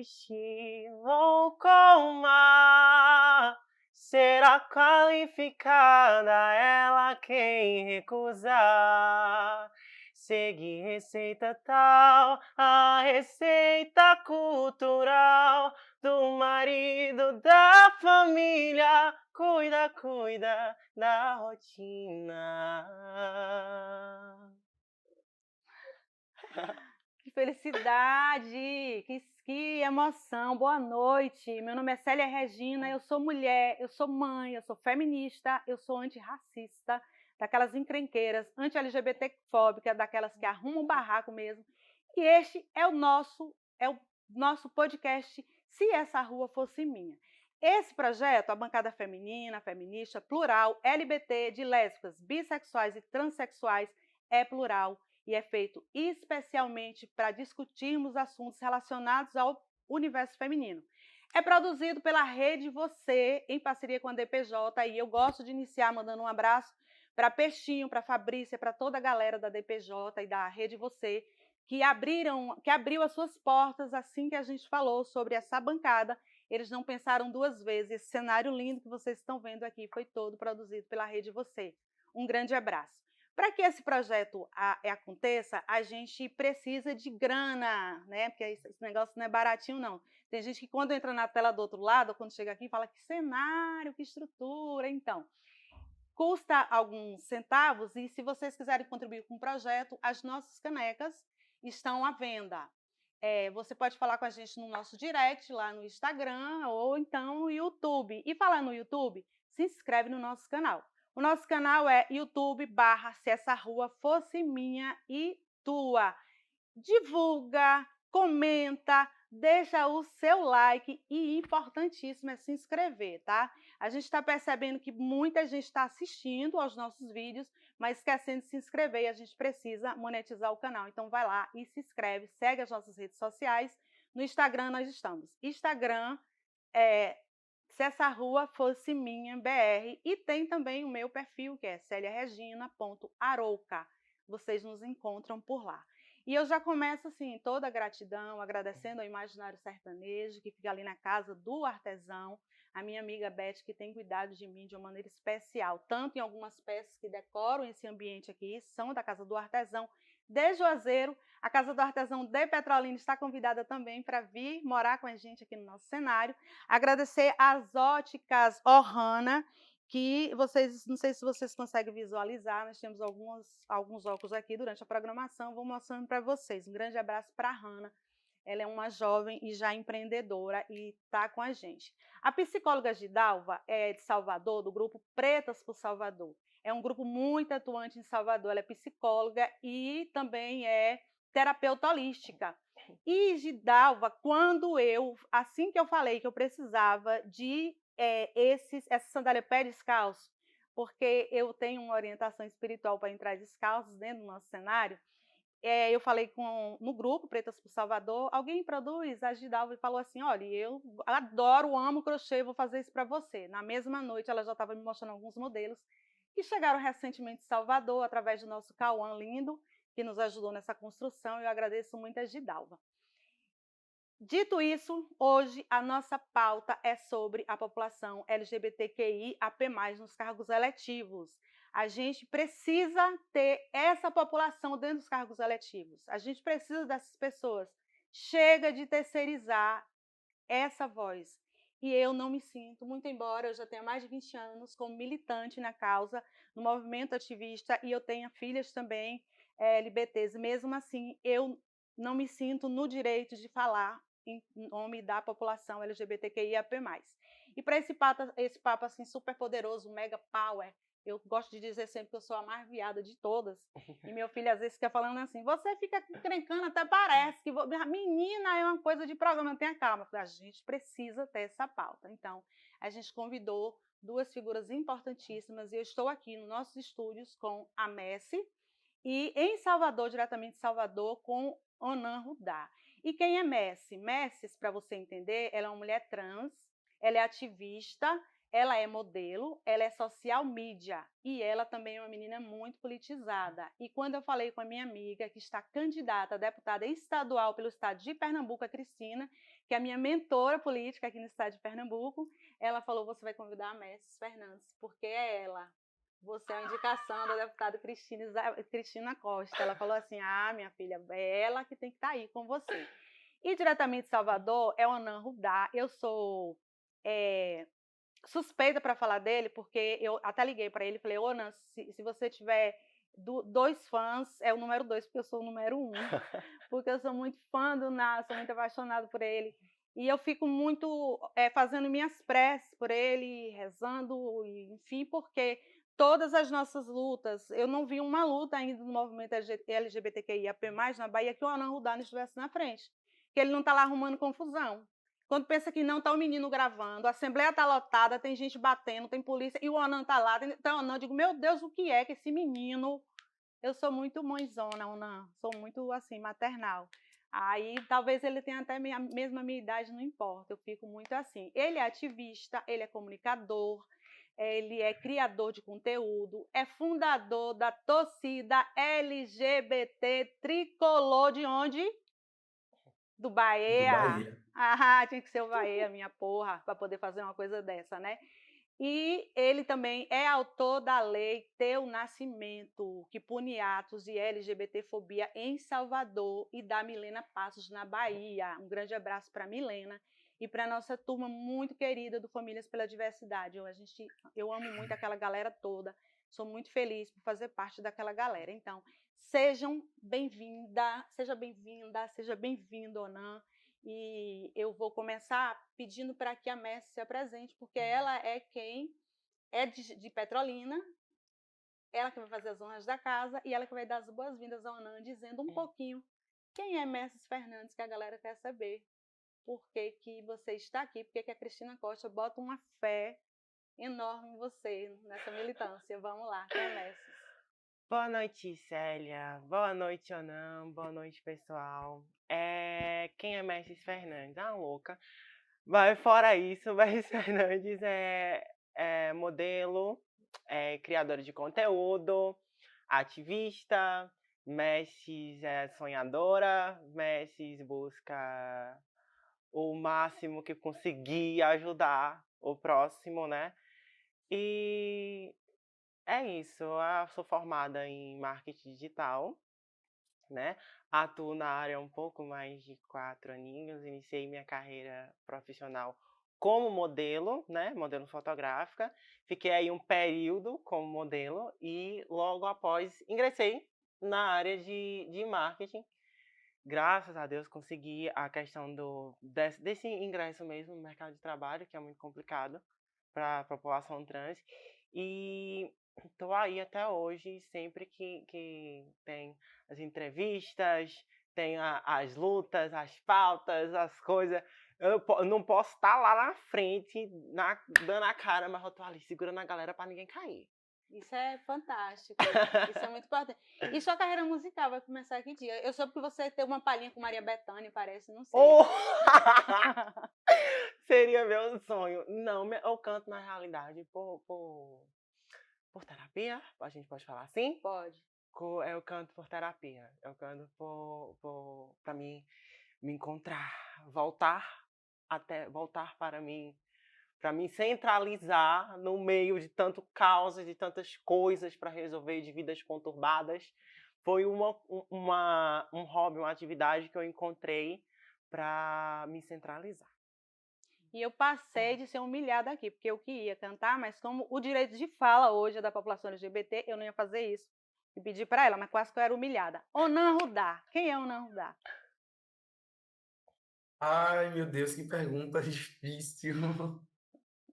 noite vou com o mar. Será qualificada ela quem recusar. Seguir receita tal, a receita cultural do marido da família. Cuida, cuida da rotina. Que felicidade! Que emoção! Boa noite! Meu nome é Célia Regina, eu sou mulher, eu sou mãe, eu sou feminista, eu sou antirracista, daquelas encrenqueiras, anti-LGBTfóbicas, daquelas que arrumam um barraco mesmo. E este é o nosso podcast Se Essa Rua Fosse Minha. Esse projeto, a bancada feminina, feminista, plural, LGBT, de lésbicas, bissexuais e transexuais, é plural e é feito especialmente para discutirmos assuntos relacionados ao universo feminino. É produzido pela Rede Você, em parceria com a DPJ, e eu gosto de iniciar mandando um abraço para Peixinho, para Fabrícia, para toda a galera da DPJ e da Rede Você, que abriu as suas portas assim que a gente falou sobre essa bancada. Eles não pensaram duas vezes. Esse cenário lindo que vocês estão vendo aqui foi todo produzido pela Rede Você. Um grande abraço. Para que esse projeto aconteça, a gente precisa de grana, né? Porque esse negócio não é baratinho, não. Tem gente que quando entra na tela do outro lado, quando chega aqui, fala que cenário, que estrutura. Então, custa alguns centavos e se vocês quiserem contribuir com o projeto, as nossas canecas estão à venda. Você pode falar com a gente no nosso direct, lá no Instagram, ou então no YouTube. E falar no YouTube, se inscreve no nosso canal. O nosso canal é YouTube/Se Essa Rua Fosse Minha e Tua. Divulga, comenta, deixa o seu like e importantíssimo é se inscrever, tá? A gente está percebendo que muita gente está assistindo aos nossos vídeos, mas esquecendo de se inscrever e a gente precisa monetizar o canal. Então vai lá e se inscreve, segue as nossas redes sociais. No Instagram nós estamos. Instagram Se Essa Rua Fosse Minha BR, e tem também o meu perfil, que é celiaregina.arouca. Vocês nos encontram por lá. E eu já começo assim, toda a gratidão, agradecendo ao Imaginário Sertanejo, que fica ali na casa do artesão, a minha amiga Beth, que tem cuidado de mim de uma maneira especial, tanto em algumas peças que decoram esse ambiente aqui, são da Casa do Artesão, de Juazeiro. A Casa do Artesão de Petrolina está convidada também para vir morar com a gente aqui no nosso cenário. Agradecer às óticas Ohana, que vocês, não sei se vocês conseguem visualizar, nós temos alguns óculos aqui durante a programação, vou mostrando para vocês. Um grande abraço para a Hanna, ela é uma jovem e já empreendedora e está com a gente. A psicóloga Gidalva é de Salvador, do grupo Pretas por Salvador. É um grupo muito atuante em Salvador, ela é psicóloga e também é terapeuta holística. E Gidalva, assim que eu falei que eu precisava de essa sandália pé descalço, porque eu tenho uma orientação espiritual para entrar descalços dentro do nosso cenário, eu falei no grupo Pretas por Salvador, alguém produz? A Gidalva falou assim, olha, eu adoro, amo crochê, vou fazer isso para você. Na mesma noite ela já estava me mostrando alguns modelos que chegaram recentemente em Salvador, através do nosso Cauã lindo, que nos ajudou nessa construção, eu agradeço muito a Gidalva. Dito isso, hoje a nossa pauta é sobre a população LGBTQIAP+, nos cargos eletivos. A gente precisa ter essa população dentro dos cargos eletivos. A gente precisa dessas pessoas. Chega de terceirizar essa voz. E eu não me sinto, muito embora eu já tenha mais de 20 anos como militante na causa, no movimento ativista, e eu tenha filhas também LGBTs, mesmo assim, eu não me sinto no direito de falar em nome da população LGBTQIAP+. E para esse papo assim, super poderoso, mega power, eu gosto de dizer sempre que eu sou a mais viada de todas. E meu filho às vezes fica falando assim, você fica encrencando, até parece que... Menina, é uma coisa de programa, tenha calma. A gente precisa ter essa pauta. Então, a gente convidou duas figuras importantíssimas e eu estou aqui nos nossos estúdios com a Messi e em Salvador, diretamente de Salvador, com Onan Rudá. E quem é Messi? Messi, para você entender, ela é uma mulher trans, ela é ativista, ela é modelo, ela é social media e ela também é uma menina muito politizada. E quando eu falei com a minha amiga, que está candidata a deputada estadual pelo estado de Pernambuco, a Cristina, que é a minha mentora política aqui no estado de Pernambuco, ela falou: você vai convidar a Messi Fernandes, porque é ela. Você é a indicação da deputada Cristina Costa. Ela falou assim: ah, minha filha, é ela que tem que estar aí com você. E diretamente de Salvador é o Onan Rudá. Eu sou suspeita para falar dele, porque eu até liguei para ele e falei: Onan, se você tiver dois fãs, é o número 2, porque eu sou o número 1. Porque eu sou muito fã do Ná, sou muito apaixonada por ele. E eu fico muito fazendo minhas preces por ele, rezando, enfim, porque todas as nossas lutas, eu não vi uma luta ainda no movimento LGBTQIAP+, na Bahia, que o Onan Rudá não estivesse na frente. Que ele não está lá arrumando confusão. Quando pensa que não, está o menino gravando, a Assembleia está lotada, tem gente batendo, tem polícia, e o Onan está lá. Então, Onan, eu digo, meu Deus, o que é que esse menino... Eu sou muito mãezona, Onan, sou muito, assim, maternal. Aí, talvez ele tenha até mesmo a minha idade, não importa, eu fico muito assim. Ele é ativista, ele é comunicador, ele é criador de conteúdo, é fundador da torcida LGBT tricolor de onde? Do Do Bahia. Bahia. Ah, tinha que ser o Bahia, minha porra, para poder fazer uma coisa dessa, né? E ele também é autor da lei Teu Nascimento, que pune atos de LGBTfobia em Salvador, e da Milena Passos, na Bahia. Um grande abraço para a Milena e para a nossa turma muito querida do Famílias pela Diversidade. Eu amo muito aquela galera toda, sou muito feliz por fazer parte daquela galera. Então, seja bem-vinda, seja bem-vindo, Onan. E eu vou começar pedindo para que a Messi se apresente, porque ela é quem é de Petrolina, ela que vai fazer as honras da casa e ela que vai dar as boas-vindas ao Onan, dizendo um pouquinho quem é Messi Fernandes, que a galera quer saber. Por que que você está aqui, por que que a Cristina Costa bota uma fé enorme em você, nessa militância. Vamos lá, quem é Messi? Boa noite, Célia. Boa noite, Onan. Boa noite, pessoal. Quem é Messi Fernandes? Ah, louca. Mas fora isso, Messi Fernandes é modelo, criadora de conteúdo, ativista, Messi é sonhadora, Messi busca o máximo que conseguir ajudar o próximo, né? E é isso, eu sou formada em marketing digital, né? Atuo na área há um pouco mais de 4 aninhos, iniciei minha carreira profissional como modelo, né? Modelo fotográfica. Fiquei aí um período como modelo e logo após ingressei na área de marketing. Graças a Deus consegui a questão desse ingresso mesmo no mercado de trabalho, que é muito complicado para a população trans. E estou aí até hoje, sempre que tem as entrevistas, tem as lutas, as pautas, as coisas. Eu não posso estar lá na frente, dando a cara, mas eu tô ali segurando a galera para ninguém cair. Isso é fantástico, isso é muito importante. E sua carreira musical vai começar que dia? Eu soube que você tem uma palhinha com Maria Bethânia, parece, não sei. Oh! Seria meu sonho. Não, eu canto na realidade por terapia, a gente pode falar assim? Pode. Eu canto por terapia, eu canto para mim me encontrar, voltar para mim centralizar no meio de tanto caos, de tantas coisas para resolver, de vidas conturbadas. Foi um hobby, uma atividade que eu encontrei para me centralizar. E eu passei de ser humilhada aqui, porque eu queria cantar, mas como o direito de fala hoje é da população LGBT, eu não ia fazer isso. E pedi para ela, mas quase que eu era humilhada. Onan Rudá. Quem é Onan Rudá? Ai, meu Deus, que pergunta difícil.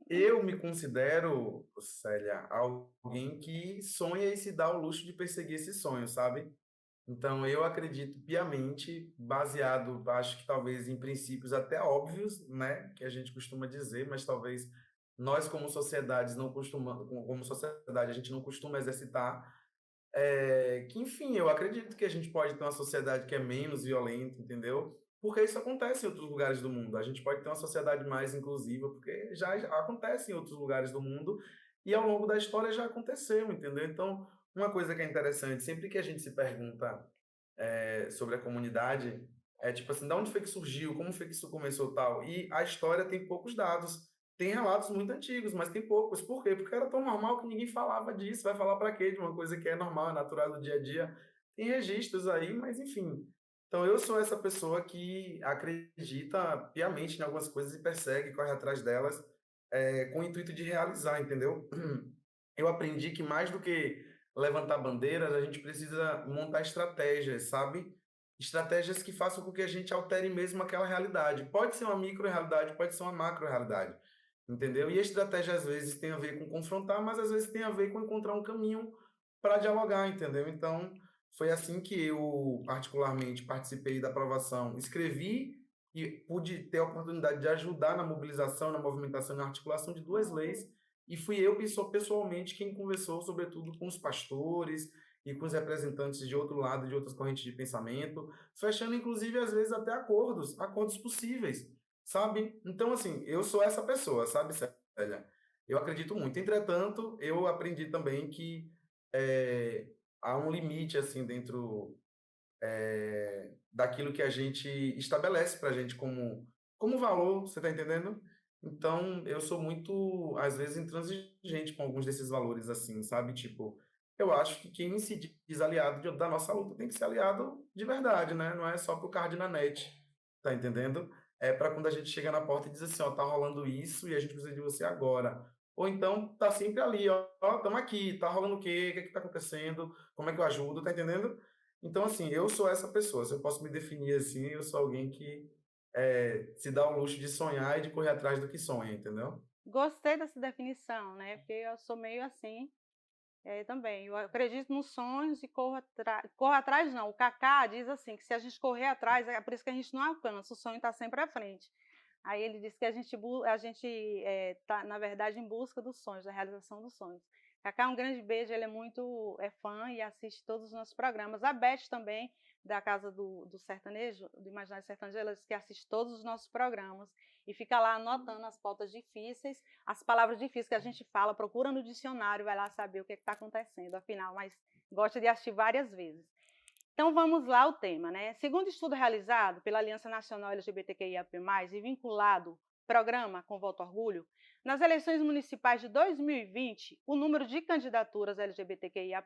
Eu me considero, Célia, alguém que sonha e se dá o luxo de perseguir esse sonho, sabe? Então, eu acredito piamente, baseado, acho que talvez em princípios até óbvios, né, que a gente costuma dizer, mas talvez nós como sociedades não costumamos, como sociedade a gente não costuma exercitar, que enfim, eu acredito que a gente pode ter uma sociedade que é menos violenta, entendeu? porque isso acontece em outros lugares do mundo. A gente pode ter uma sociedade mais inclusiva, porque já acontece em outros lugares do mundo e ao longo da história já aconteceu, entendeu? Então, uma coisa que é interessante, sempre que a gente se pergunta sobre a comunidade, é tipo assim, de onde foi que surgiu, como foi que isso começou tal, e a história tem poucos dados. Tem relatos muito antigos, mas tem poucos. Por quê? Porque era tão normal que ninguém falava disso. Vai falar para quê de uma coisa que é normal, é natural do dia a dia? Tem registros aí, mas enfim. Então eu sou essa pessoa que acredita piamente em algumas coisas e persegue, corre atrás delas, com o intuito de realizar, entendeu? Eu aprendi que mais do que levantar bandeiras, a gente precisa montar estratégias, sabe? Estratégias que façam com que a gente altere mesmo aquela realidade. Pode ser uma micro-realidade, pode ser uma macro-realidade, entendeu? E a estratégia às vezes tem a ver com confrontar, mas às vezes tem a ver com encontrar um caminho para dialogar, entendeu? Então, foi assim que eu particularmente participei da aprovação, escrevi e pude ter a oportunidade de ajudar na mobilização, na movimentação, na articulação de duas leis, e fui eu pessoalmente quem conversou, sobretudo, com os pastores e com os representantes de outro lado, de outras correntes de pensamento, fechando, inclusive, às vezes até acordos possíveis, sabe? Então, assim, eu sou essa pessoa, sabe, Célia? Eu acredito muito. Entretanto, eu aprendi também que há um limite, assim, dentro daquilo que a gente estabelece para a gente como valor, você está entendendo? Então, eu sou muito, às vezes, intransigente com alguns desses valores, assim, sabe? Tipo, eu acho que quem se diz aliado da nossa luta tem que ser aliado de verdade, né? Não é só pro card na net, tá entendendo? É para quando a gente chega na porta e diz assim, ó, tá rolando isso e a gente precisa de você agora. Ou então, tá sempre ali, ó, tamo aqui, tá rolando o quê? O que é que tá acontecendo? Como é que eu ajudo? Tá entendendo? Então, assim, eu sou essa pessoa. Se eu posso me definir assim, eu sou alguém que se dá o luxo de sonhar e de correr atrás do que sonha, entendeu? Gostei dessa definição, né? Porque eu sou meio assim, também. Eu acredito nos sonhos e corro atrás não. O Kaká diz assim, que se a gente correr atrás, é por isso que a gente não alcança, o sonho está sempre à frente. Aí ele diz que a gente tá, na verdade, em busca dos sonhos, da realização dos sonhos. Kaká, um grande beijo, ele é muito fã e assiste todos os nossos programas. A Beth também, da Casa do Sertanejo, do Imaginário Sertanejo, ela diz que assiste todos os nossos programas e fica lá anotando as pautas difíceis, as palavras difíceis que a gente fala, procura no dicionário, vai lá saber o que está acontecendo, afinal, mas gosta de assistir várias vezes. Então vamos lá ao tema, né? Segundo estudo realizado pela Aliança Nacional LGBTQIAP+, e vinculado programa com Voto Orgulho, nas eleições municipais de 2020, o número de candidaturas LGBTQIA+,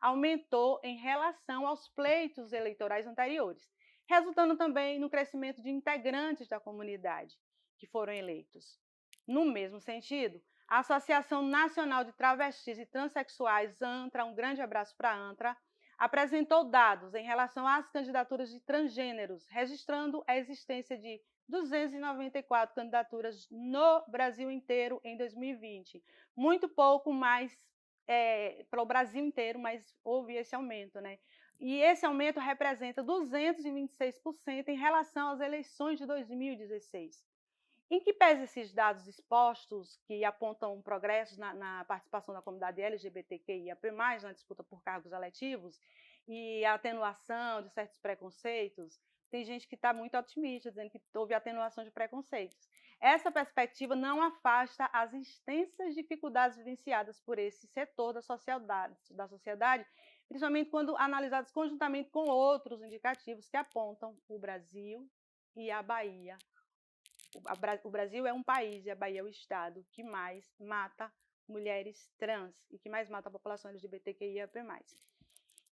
aumentou em relação aos pleitos eleitorais anteriores, resultando também no crescimento de integrantes da comunidade que foram eleitos. No mesmo sentido, a Associação Nacional de Travestis e Transsexuais, ANTRA, um grande abraço para a ANTRA, apresentou dados em relação às candidaturas de transgêneros, registrando a existência de 294 candidaturas no Brasil inteiro em 2020. Muito pouco mais para o Brasil inteiro, mas houve esse aumento, né? E esse aumento representa 226% em relação às eleições de 2016. Em que pese esses dados expostos, que apontam progressos na participação da comunidade LGBTQIAP+, na disputa por cargos eletivos, e a atenuação de certos preconceitos, tem gente que está muito otimista, dizendo que houve atenuação de preconceitos. Essa perspectiva não afasta as extensas dificuldades vivenciadas por esse setor da sociedade, principalmente quando analisados conjuntamente com outros indicativos que apontam o Brasil e a Bahia. O Brasil é um país e a Bahia é o estado que mais mata mulheres trans e que mais mata a população LGBTQIAP+.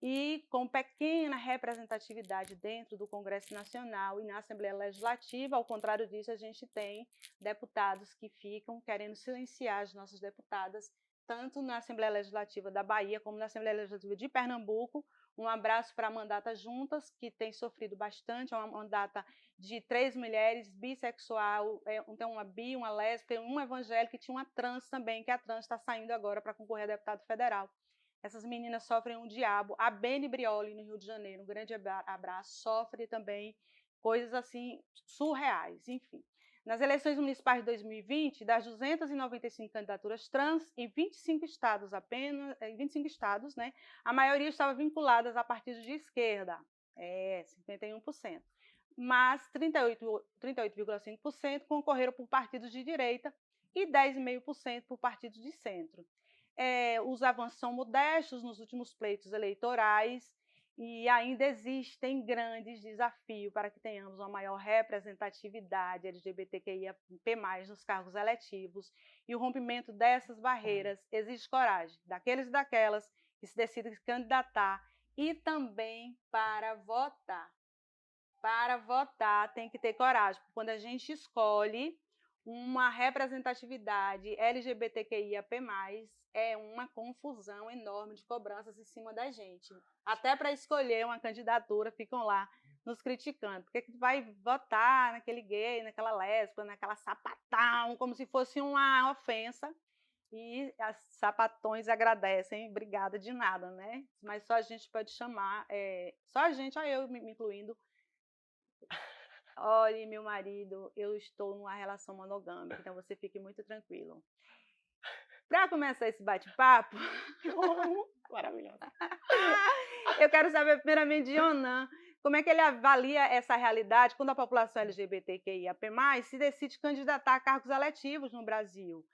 E com pequena representatividade dentro do Congresso Nacional e na Assembleia Legislativa, ao contrário disso, a gente tem deputados que ficam querendo silenciar as nossas deputadas, tanto na Assembleia Legislativa da Bahia como na Assembleia Legislativa de Pernambuco. Um abraço para a Mandata Juntas, que tem sofrido bastante, é uma mandata de 3 mulheres, bissexual, tem uma bi, uma lésbica, uma evangélica e tinha uma trans também, que a trans está saindo agora para concorrer a deputado federal. Essas meninas sofrem um diabo. A Beni Brioli, no Rio de Janeiro, um grande abraço, sofre também coisas assim surreais, enfim. Nas eleições municipais de 2020, das 295 candidaturas trans, em 25 estados apenas, em 25 estados, né, a maioria estava vinculadas a partidos de esquerda, 51%. mas 38,5% concorreram por partidos de direita e 10,5% por partidos de centro. Os avanços são modestos nos últimos pleitos eleitorais e ainda existem grandes desafios para que tenhamos uma maior representatividade LGBTQIAP+, nos cargos eletivos, e o rompimento dessas barreiras exige coragem daqueles e daquelas que se decidem se candidatar e também para votar. Para votar tem que ter coragem, porque quando a gente escolhe uma representatividade LGBTQIAP+, é uma confusão enorme de cobranças em cima da gente. Até para escolher uma candidatura ficam lá nos criticando, porque que vai votar naquele gay, naquela lésbica, naquela sapatão, como se fosse uma ofensa, e as sapatões agradecem, obrigada de nada, né? Mas só a gente pode chamar, só a gente, eu me incluindo, olhe, meu marido, eu estou numa relação monogâmica, então você fique muito tranquilo. Para começar esse bate-papo, Maravilhosa. eu quero saber primeiramente de Onan, como é que ele avalia essa realidade quando a população LGBTQIAP+, se decide candidatar a cargos eletivos no Brasil.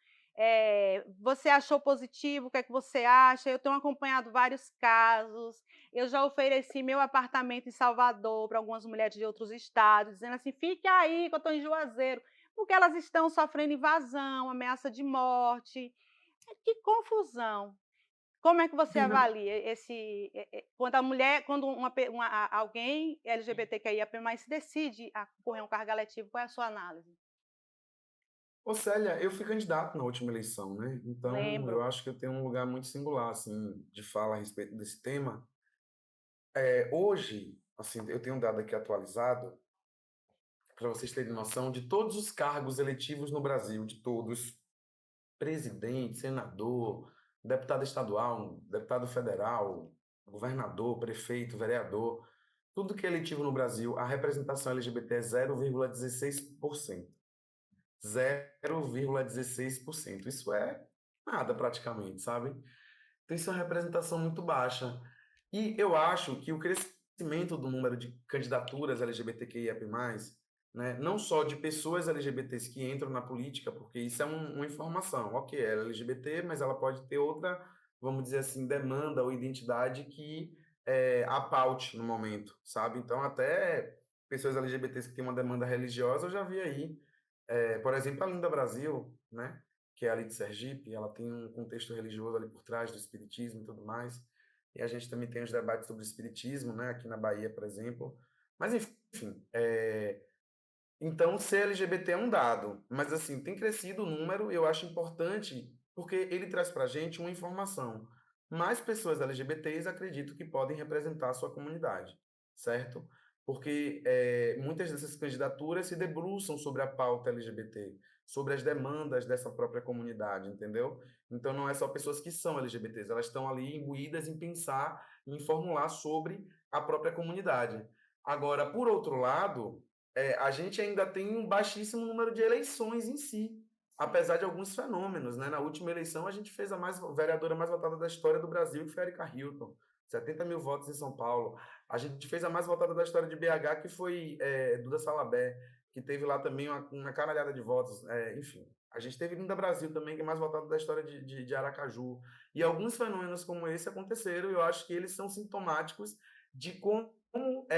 Você achou positivo? O que é que você acha? Eu tenho acompanhado vários casos, eu já ofereci meu apartamento em Salvador para algumas mulheres de outros estados, dizendo assim, fique aí que eu estou em Juazeiro, porque elas estão sofrendo invasão, ameaça de morte. Que confusão! Como é que você avalia quando alguém LGBTQIAP+, se decide a concorrer a um cargo eletivo, qual é a sua análise? Ô, Célia, eu fui candidato na última eleição, né? Então, eu Lembro. acho que eu tenho um lugar muito singular, assim, de fala a respeito desse tema. Hoje, assim, eu tenho um dado aqui atualizado, para vocês terem noção, de todos os cargos eletivos no Brasil, de todos, presidente, senador, deputado estadual, deputado federal, governador, prefeito, vereador, tudo que é eletivo no Brasil, a representação LGBT é 0,16%. 0,16%. Isso é nada praticamente, sabe? Então isso é uma representação muito baixa. E eu acho que o crescimento do número de candidaturas LGBTQIAP+, né, não só de pessoas LGBTs que entram na política, porque isso é uma informação, ok, ela é LGBT, mas ela pode ter outra, vamos dizer assim, demanda ou identidade que a paute no momento, sabe? Então até pessoas LGBTs que têm uma demanda religiosa, eu já vi aí, por exemplo, a Linda Brasil, né? Que é ali de Sergipe, ela tem um contexto religioso ali por trás do espiritismo e tudo mais. E a gente também tem os debates sobre o espiritismo, né? Aqui na Bahia, por exemplo. Mas, enfim, então ser LGBT é um dado. Mas, assim, tem crescido o número e eu acho importante porque ele traz para a gente uma informação. Mais pessoas LGBTs acreditam que podem representar a sua comunidade, certo? Porque muitas dessas candidaturas se debruçam sobre a pauta LGBT, sobre as demandas dessa própria comunidade, entendeu? Então não é só pessoas que são LGBTs, elas estão ali imbuídas em pensar, em formular sobre a própria comunidade. Agora, por outro lado, a gente ainda tem um baixíssimo número de eleições em si, apesar de alguns fenômenos, né? Na última eleição, a gente fez a vereadora mais votada da história do Brasil, que foi a Erika Hilton, 70 mil votos em São Paulo. A gente fez a mais votada da história de BH, que foi Duda Salabé, que teve lá também uma caralhada de votos. Enfim, a gente teve Linda Brasil também, que é mais votada da história de Aracaju. E alguns fenômenos como esse aconteceram, e eu acho que eles são sintomáticos de como,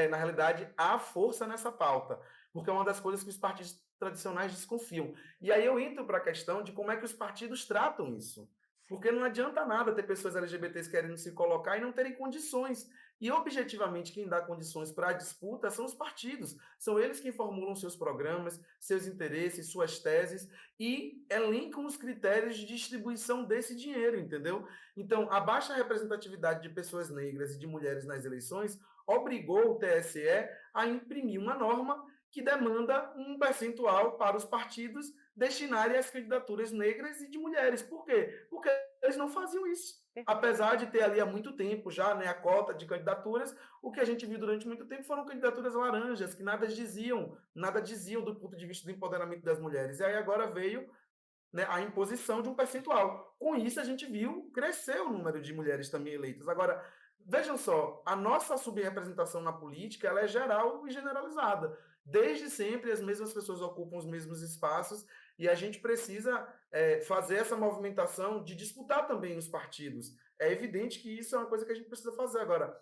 na realidade, há força nessa pauta, porque é uma das coisas que os partidos tradicionais desconfiam. E aí eu entro para a questão de como é que os partidos tratam isso. Porque não adianta nada ter pessoas LGBTs querendo se colocar e não terem condições. E, objetivamente, quem dá condições para a disputa são os partidos. São eles que formulam seus programas, seus interesses, suas teses e elencam os critérios de distribuição desse dinheiro, entendeu? Então, a baixa representatividade de pessoas negras e de mulheres nas eleições obrigou o TSE a imprimir uma norma que demanda um percentual para os partidos destinarem às candidaturas negras e de mulheres. Por quê? Porque eles não faziam isso. Apesar de ter ali há muito tempo já, né, a cota de candidaturas, o que a gente viu durante muito tempo foram candidaturas laranjas, que nada diziam do ponto de vista do empoderamento das mulheres. E aí agora veio, né, a imposição de um percentual. Com isso, a gente viu crescer o número de mulheres também eleitas. Agora, vejam só, a nossa subrepresentação na política ela é geral e generalizada. Desde sempre, as mesmas pessoas ocupam os mesmos espaços e a gente precisa fazer essa movimentação de disputar também os partidos. É evidente que isso é uma coisa que a gente precisa fazer. Agora,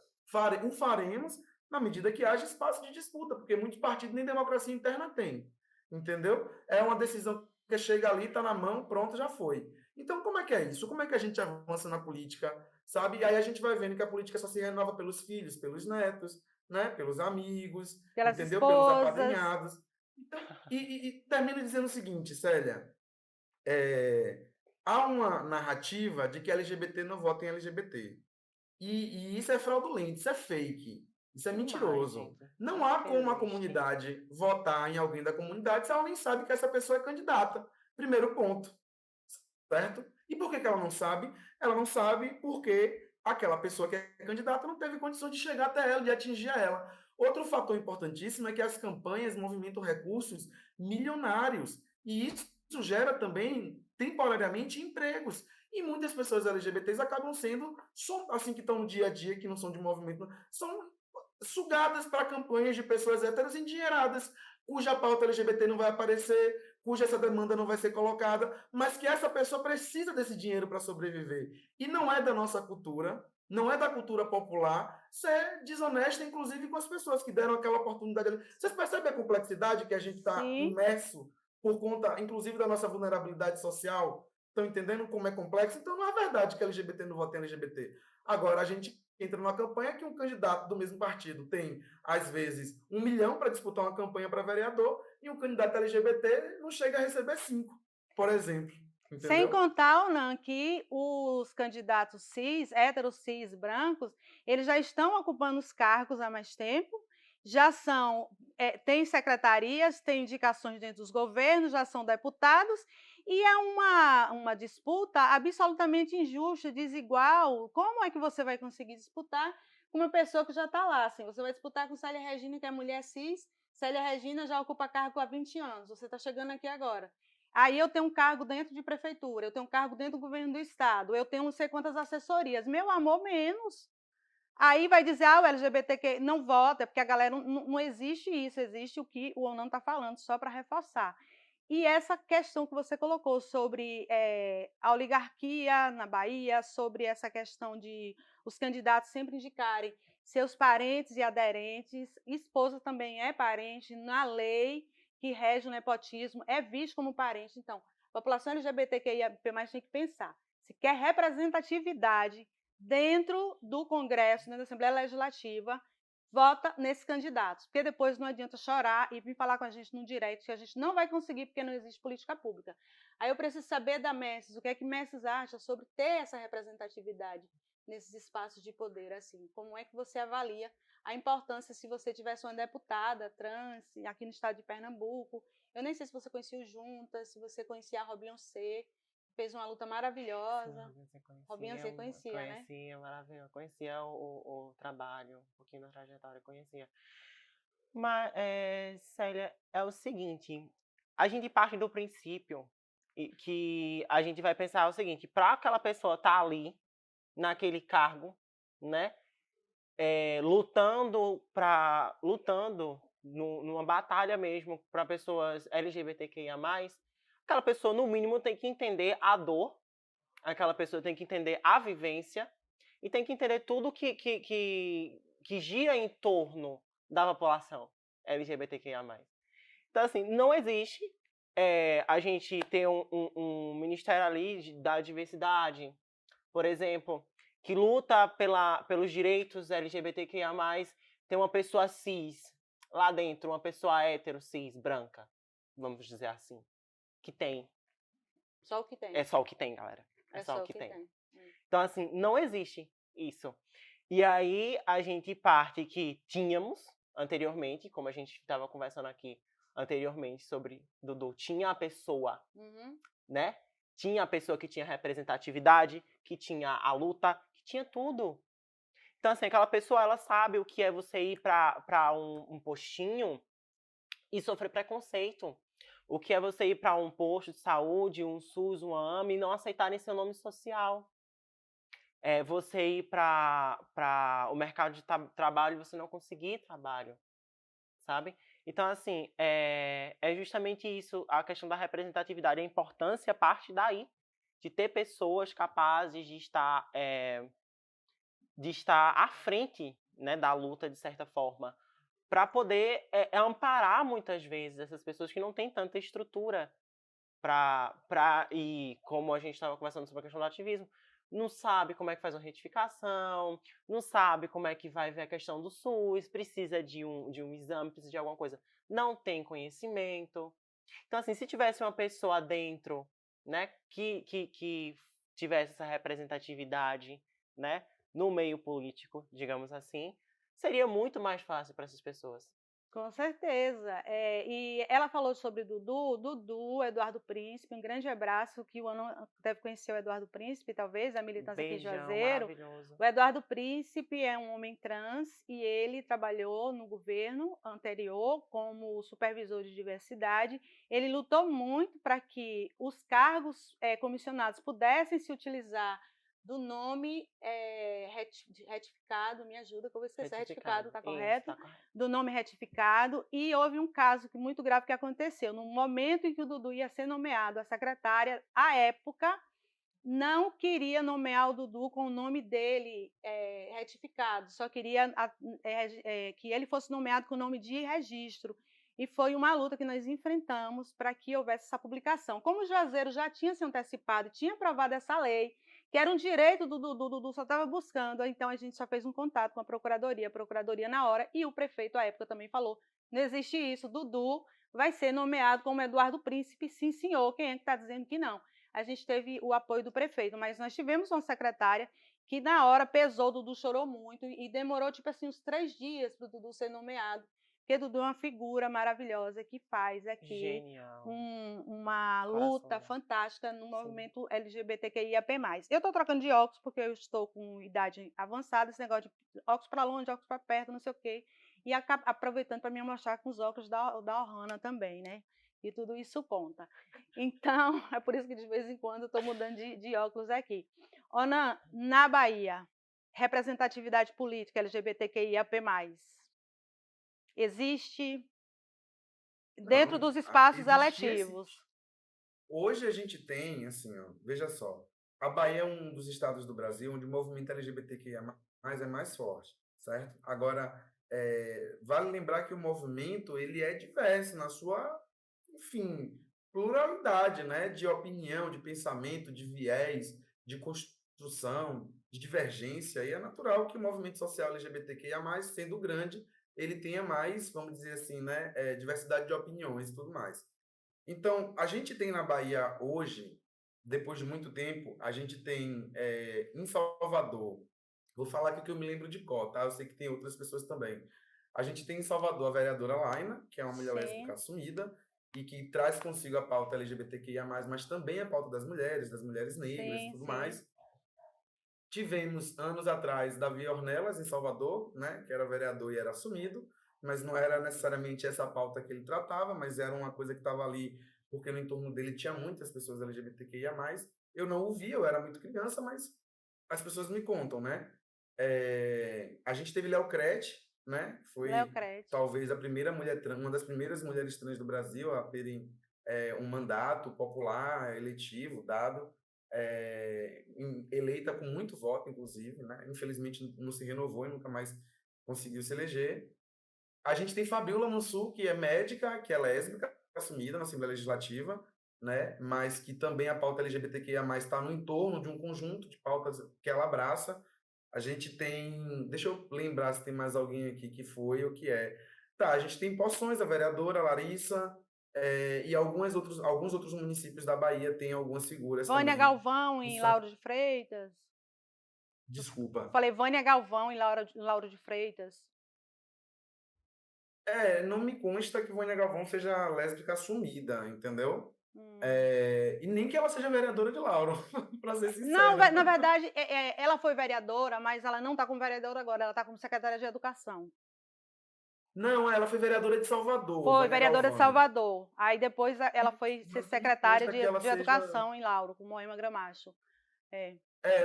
o faremos na medida que haja espaço de disputa, porque muitos partidos nem democracia interna têm. Entendeu? É uma decisão que chega ali, está na mão, pronto, já foi. Então, como é que é isso? Como é que a gente avança na política, sabe? E aí a gente vai vendo que a política só se renova pelos filhos, pelos netos, né? Pelos amigos, Pelas entendeu? Pelos esposas. apadrinhados. Então, e termino dizendo o seguinte, Célia, é, há uma narrativa de que LGBT não vota em LGBT. E isso é fraudulento, isso é fake, isso é Demais, mentiroso. gente. Não Isso há que como a existe. comunidade votar em alguém da comunidade se ela nem sabe que essa pessoa é candidata. Primeiro ponto, certo? E por que ela não sabe? Ela não sabe porque aquela pessoa que é candidata não teve condição de chegar até ela, de atingir a ela. Outro fator importantíssimo é que as campanhas movimentam recursos milionários. E isso gera também, temporariamente, empregos. E muitas pessoas LGBTs acabam sendo, assim que estão no dia a dia, que não são de movimento, são sugadas para campanhas de pessoas héteros endinheiradas, cuja pauta LGBT não vai aparecer, cuja essa demanda não vai ser colocada, mas que essa pessoa precisa desse dinheiro para sobreviver. E não é da nossa cultura, não é da cultura popular ser desonesta, inclusive com as pessoas que deram aquela oportunidade ali. Vocês percebem a complexidade que a gente está Sim. imerso por conta, inclusive, da nossa vulnerabilidade social? Estão entendendo como é complexo? Então não é verdade que LGBT não vota em LGBT. Agora, a gente entra numa campanha que um candidato do mesmo partido tem, às vezes, 1 milhão para disputar uma campanha para vereador e um candidato LGBT não chega a receber 5, por exemplo. Sem Entendeu? contar, Onan, que os candidatos cis, héteros cis, brancos, eles já estão ocupando os cargos há mais tempo, já são, têm secretarias, têm indicações dentro dos governos, já são deputados, e é uma disputa absolutamente injusta, desigual. Como é que você vai conseguir disputar com uma pessoa que já está lá? Assim, você vai disputar com Célia Regina, que é mulher cis, Célia Regina já ocupa cargo há 20 anos, você está chegando aqui agora. Aí eu tenho um cargo dentro de prefeitura, eu tenho um cargo dentro do governo do estado, eu tenho não sei quantas assessorias. Meu amor, menos. Aí vai dizer, o LGBTQ não vota, porque a galera não existe isso, existe o que o ONAN está falando, só para reforçar. E essa questão que você colocou sobre a oligarquia na Bahia, sobre essa questão de os candidatos sempre indicarem seus parentes e aderentes, esposa também é parente, na lei que rege o nepotismo, é visto como parente. Então, a população LGBTQIA+ tem que pensar, se quer representatividade dentro do Congresso, dentro da Assembleia Legislativa, vota nesses candidatos, porque depois não adianta chorar e vir falar com a gente no direct que a gente não vai conseguir porque não existe política pública. Aí eu preciso saber da Messes, o que é que Messes acha sobre ter essa representatividade nesses espaços de poder, assim, como é que você avalia a importância se você tivesse uma deputada trans aqui no estado de Pernambuco. Eu nem sei se você conhecia o Juntas, se você conhecia a Robinho C, fez uma luta maravilhosa. Robinho C conhecia, né? Conhecia, maravilhoso. Conhecia o trabalho, um pouquinho da trajetória, conhecia. Mas, Célia, é o seguinte, a gente parte do princípio que a gente vai pensar o seguinte, para aquela pessoa estar ali, naquele cargo, né, lutando numa batalha mesmo para pessoas LGBTQIA+, aquela pessoa, no mínimo, tem que entender a dor, aquela pessoa tem que entender a vivência e tem que entender tudo que gira em torno da população LGBTQIA+. Então, assim, não existe a gente ter um ministério ali da diversidade, por exemplo, que luta pelos direitos LGBTQIA+, tem uma pessoa cis lá dentro, uma pessoa hétero, cis, branca, vamos dizer assim, que tem. Só o que tem. É só o que tem, galera. É só o que tem. tem. Então, assim, não existe isso. E aí a gente parte que tínhamos anteriormente, como a gente estava conversando aqui anteriormente sobre Dudu, tinha a pessoa, né? Tinha a pessoa que tinha representatividade, que tinha a luta, que tinha tudo. Então, assim, aquela pessoa, ela sabe o que é você ir para um postinho e sofrer preconceito. O que é você ir para um posto de saúde, um SUS, uma AME e não aceitarem seu nome social. É você ir para o mercado de trabalho e você não conseguir trabalho, sabe? Então, assim, é justamente isso, a questão da representatividade, a importância parte daí, de ter pessoas capazes de estar à frente, né, da luta, de certa forma, para poder amparar muitas vezes essas pessoas que não têm tanta estrutura e como a gente estava conversando sobre a questão do ativismo, não sabe como é que faz uma retificação, não sabe como é que vai ver a questão do SUS, precisa de um exame, precisa de alguma coisa, não tem conhecimento. Então, assim, se tivesse uma pessoa dentro, né, que tivesse essa representatividade, né, no meio político, digamos assim, seria muito mais fácil para essas pessoas. Com certeza. E ela falou sobre Dudu, Eduardo Príncipe, um grande abraço, que o Ana deve conhecer o Eduardo Príncipe, talvez, a militância aqui em Beijão Juazeiro. maravilhoso. O Eduardo Príncipe é um homem trans e ele trabalhou no governo anterior como supervisor de diversidade. Ele lutou muito para que os cargos comissionados pudessem se utilizar do nome retificado, me ajuda que eu vou esquecer, retificado, está Isso, correto? tá correto. Do nome retificado, e houve um caso muito grave que aconteceu. No momento em que o Dudu ia ser nomeado, a secretária, à época, não queria nomear o Dudu com o nome dele retificado, só queria que ele fosse nomeado com o nome de registro. E foi uma luta que nós enfrentamos para que houvesse essa publicação. Como o Juazeiro já tinha se antecipado, tinha aprovado essa lei, que era um direito do Dudu, só estava buscando, então a gente só fez um contato com a procuradoria na hora, e o prefeito à época também falou, não existe isso, Dudu vai ser nomeado como Eduardo Príncipe, sim senhor, quem é que está dizendo que não? A gente teve o apoio do prefeito, mas nós tivemos uma secretária que na hora pesou, o Dudu chorou muito e demorou tipo assim uns 3 dias para o Dudu ser nomeado, porque Dudu é uma figura maravilhosa que faz aqui Genial. uma Coração luta dela. fantástica no Sim. movimento LGBTQIAP+. Eu estou trocando de óculos porque eu estou com idade avançada, esse negócio de óculos para longe, óculos para perto, não sei o quê, e aproveitando para me mostrar com os óculos da Ohana também, né? E tudo isso conta. Então, é por isso que de vez em quando eu estou mudando de óculos aqui. Onan, na Bahia, representatividade política LGBTQIAP+, existe dentro Não, dos espaços existia sim. eletivos. Hoje a gente tem, assim, ó, veja só, a Bahia é um dos estados do Brasil onde o movimento LGBTQIA+ é mais forte, certo? Agora, vale lembrar que o movimento ele é diverso na sua, enfim, pluralidade, né? De opinião, de pensamento, de viés, de construção, de divergência. E é natural que o movimento social LGBTQIA+, sendo grande, ele tenha mais, vamos dizer assim, né? Diversidade de opiniões e tudo mais. Então, a gente tem na Bahia hoje, depois de muito tempo, a gente tem em Salvador, vou falar aqui que eu me lembro de cor, tá? Eu sei que tem outras pessoas também. A gente tem em Salvador a vereadora Laina, que é uma mulher lésbica Sim, assumida e que traz consigo a pauta LGBTQIA+, mas também a pauta das mulheres negras e sim, tudo sim. mais. Tivemos, anos atrás, Davi Ornelas, em Salvador, né, que era vereador e era assumido, mas não era necessariamente essa pauta que ele tratava, mas era uma coisa que estava ali, porque no entorno dele tinha muitas pessoas LGBTQIA+. Eu não o via, eu era muito criança, mas as pessoas me contam, né? A gente teve Léo Crete, né? Léo Foi Crete. talvez a primeira mulher trans, uma das primeiras mulheres trans do Brasil a terem um mandato popular, eletivo, dado eleita com muito voto, inclusive, né? Infelizmente não se renovou e nunca mais conseguiu se eleger. A gente tem Fabiola Mansur, que é médica, que é lésbica, assumida na Assembleia Legislativa, né? Mas que também a pauta LGBTQIA+ está no entorno de um conjunto de pautas que ela abraça. A gente tem, deixa eu lembrar se tem mais alguém aqui que foi ou que é. Tá, a gente tem Poções, a vereadora Larissa, e alguns outros municípios da Bahia têm algumas figuras Vânia também. Galvão em Lauro de Freitas. Eu Desculpa. falei Vânia Galvão em Lauro de Freitas. Não me consta que Vânia Galvão seja lésbica assumida, entendeu? Hum. E nem que ela seja vereadora de Lauro, para ser Não, sincero. na verdade, ela foi vereadora, mas ela não está como vereadora agora, ela está como secretária de Educação. Não, ela foi vereadora de Salvador, Foi Vânia vereadora de Galvão. Salvador. Aí depois ela foi ser Mas não me secretária consta que ela de seja. Educação em Lauro, com Moema Gramacho. É.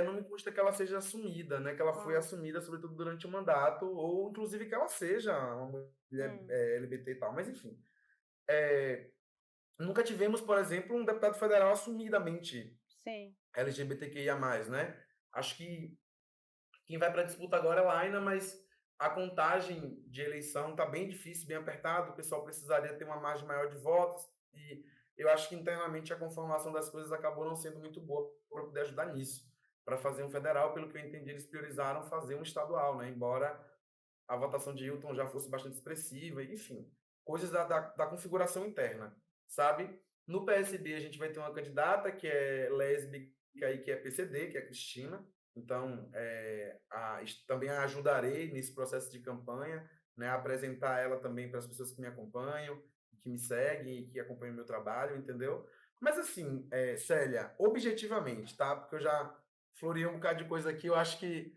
Não me consta que ela seja assumida, né? Que ela foi Ah, assumida, sobretudo durante o mandato, ou inclusive que ela seja uma mulher hum, LGBT e tal. Mas enfim, é, nunca tivemos, por exemplo, um deputado federal assumidamente sim, LGBTQIA+, né? Acho que quem vai para a disputa agora é a Laina, mas a contagem de eleição está bem difícil, bem apertado, o pessoal precisaria ter uma margem maior de votos, e eu acho que internamente a conformação das coisas acabou não sendo muito boa para poder ajudar nisso. Para fazer um federal, pelo que eu entendi, eles priorizaram fazer um estadual, né? Embora a votação de Hilton já fosse bastante expressiva, enfim, coisas da configuração interna, sabe? No PSB a gente vai ter uma candidata que é lésbica e que é PCD, que é a Cristina, então também a ajudarei nesse processo de campanha, né, a apresentar ela também para as pessoas que me acompanham, que me seguem e que acompanham o meu trabalho, entendeu? Mas assim, Célia, objetivamente, tá? Porque eu já florei um bocado de coisa aqui, eu acho que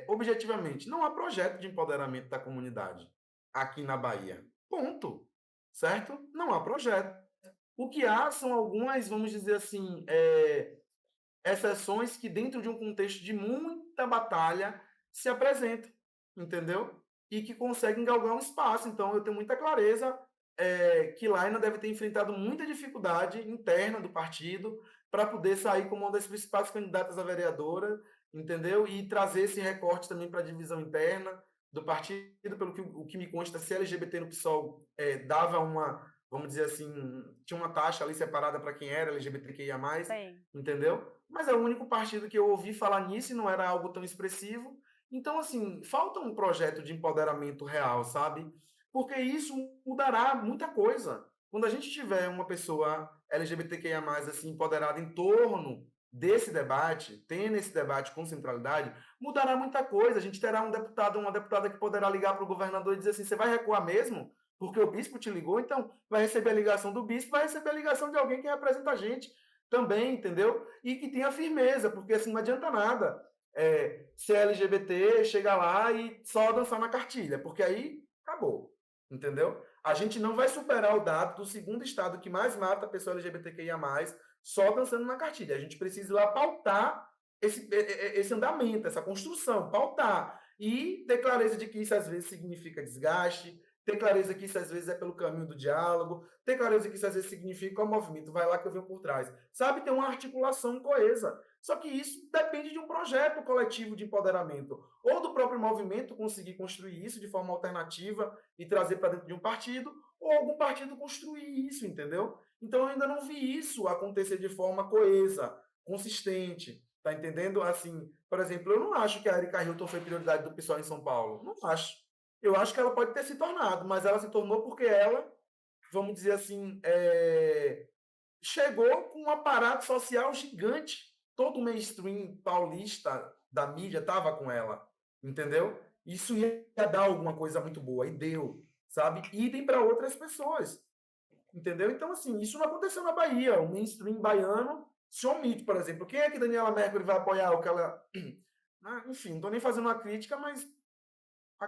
objetivamente, não há projeto de empoderamento da comunidade aqui na Bahia. Ponto. Certo? Não há projeto. O que há são algumas, vamos dizer assim, exceções que, dentro de um contexto de muita batalha, se apresentam, entendeu? E que conseguem galgar um espaço. Então, eu tenho muita clareza que Laina deve ter enfrentado muita dificuldade interna do partido para poder sair como uma das principais candidatas a vereadora, entendeu? E trazer esse recorte também para a divisão interna do partido, pelo que o que me consta, se LGBT no PSOL dava uma, vamos dizer assim, tinha uma taxa ali separada para quem era LGBTQIA+, tem. entendeu? Mas é o único partido que eu ouvi falar nisso e não era algo tão expressivo. Então, assim, falta um projeto de empoderamento real, sabe? Porque isso mudará muita coisa. Quando a gente tiver uma pessoa LGBTQIA+, assim, empoderada em torno desse debate, tendo esse debate com centralidade, mudará muita coisa. A gente terá um deputado, uma deputada que poderá ligar para o governador e dizer assim, você vai recuar mesmo? Porque o bispo te ligou, então vai receber a ligação do bispo, vai receber a ligação de alguém que representa a gente também, entendeu? E que tenha firmeza, porque assim não adianta nada ser LGBT, chegar lá e só dançar na cartilha, porque aí acabou, entendeu? A gente não vai superar o dado do segundo estado que mais mata a pessoa LGBTQIA+, só dançando na cartilha. A gente precisa ir lá pautar esse andamento, essa construção, pautar. E ter clareza de que isso às vezes significa desgaste, ter clareza que isso às vezes é pelo caminho do diálogo, ter clareza que isso às vezes significa o movimento, vai lá que eu venho por trás. Sabe, ter uma articulação coesa. Só que isso depende de um projeto coletivo de empoderamento, ou do próprio movimento conseguir construir isso de forma alternativa e trazer para dentro de um partido, ou algum partido construir isso, entendeu? Então eu ainda não vi isso acontecer de forma coesa, consistente, tá entendendo? Assim, por exemplo, eu não acho que a Erika Hilton foi prioridade do pessoal em São Paulo, não acho. Eu acho que ela pode ter se tornado, mas ela se tornou porque ela, vamos dizer assim, chegou com um aparato social gigante. Todo o mainstream paulista da mídia estava com ela, entendeu? Isso ia dar alguma coisa muito boa, e deu, sabe? Idem para outras pessoas, entendeu? Então, assim, isso não aconteceu na Bahia. O mainstream baiano se omite, por exemplo. Quem é que Daniela Mercury vai apoiar o que ela... Enfim, não estou nem fazendo uma crítica, mas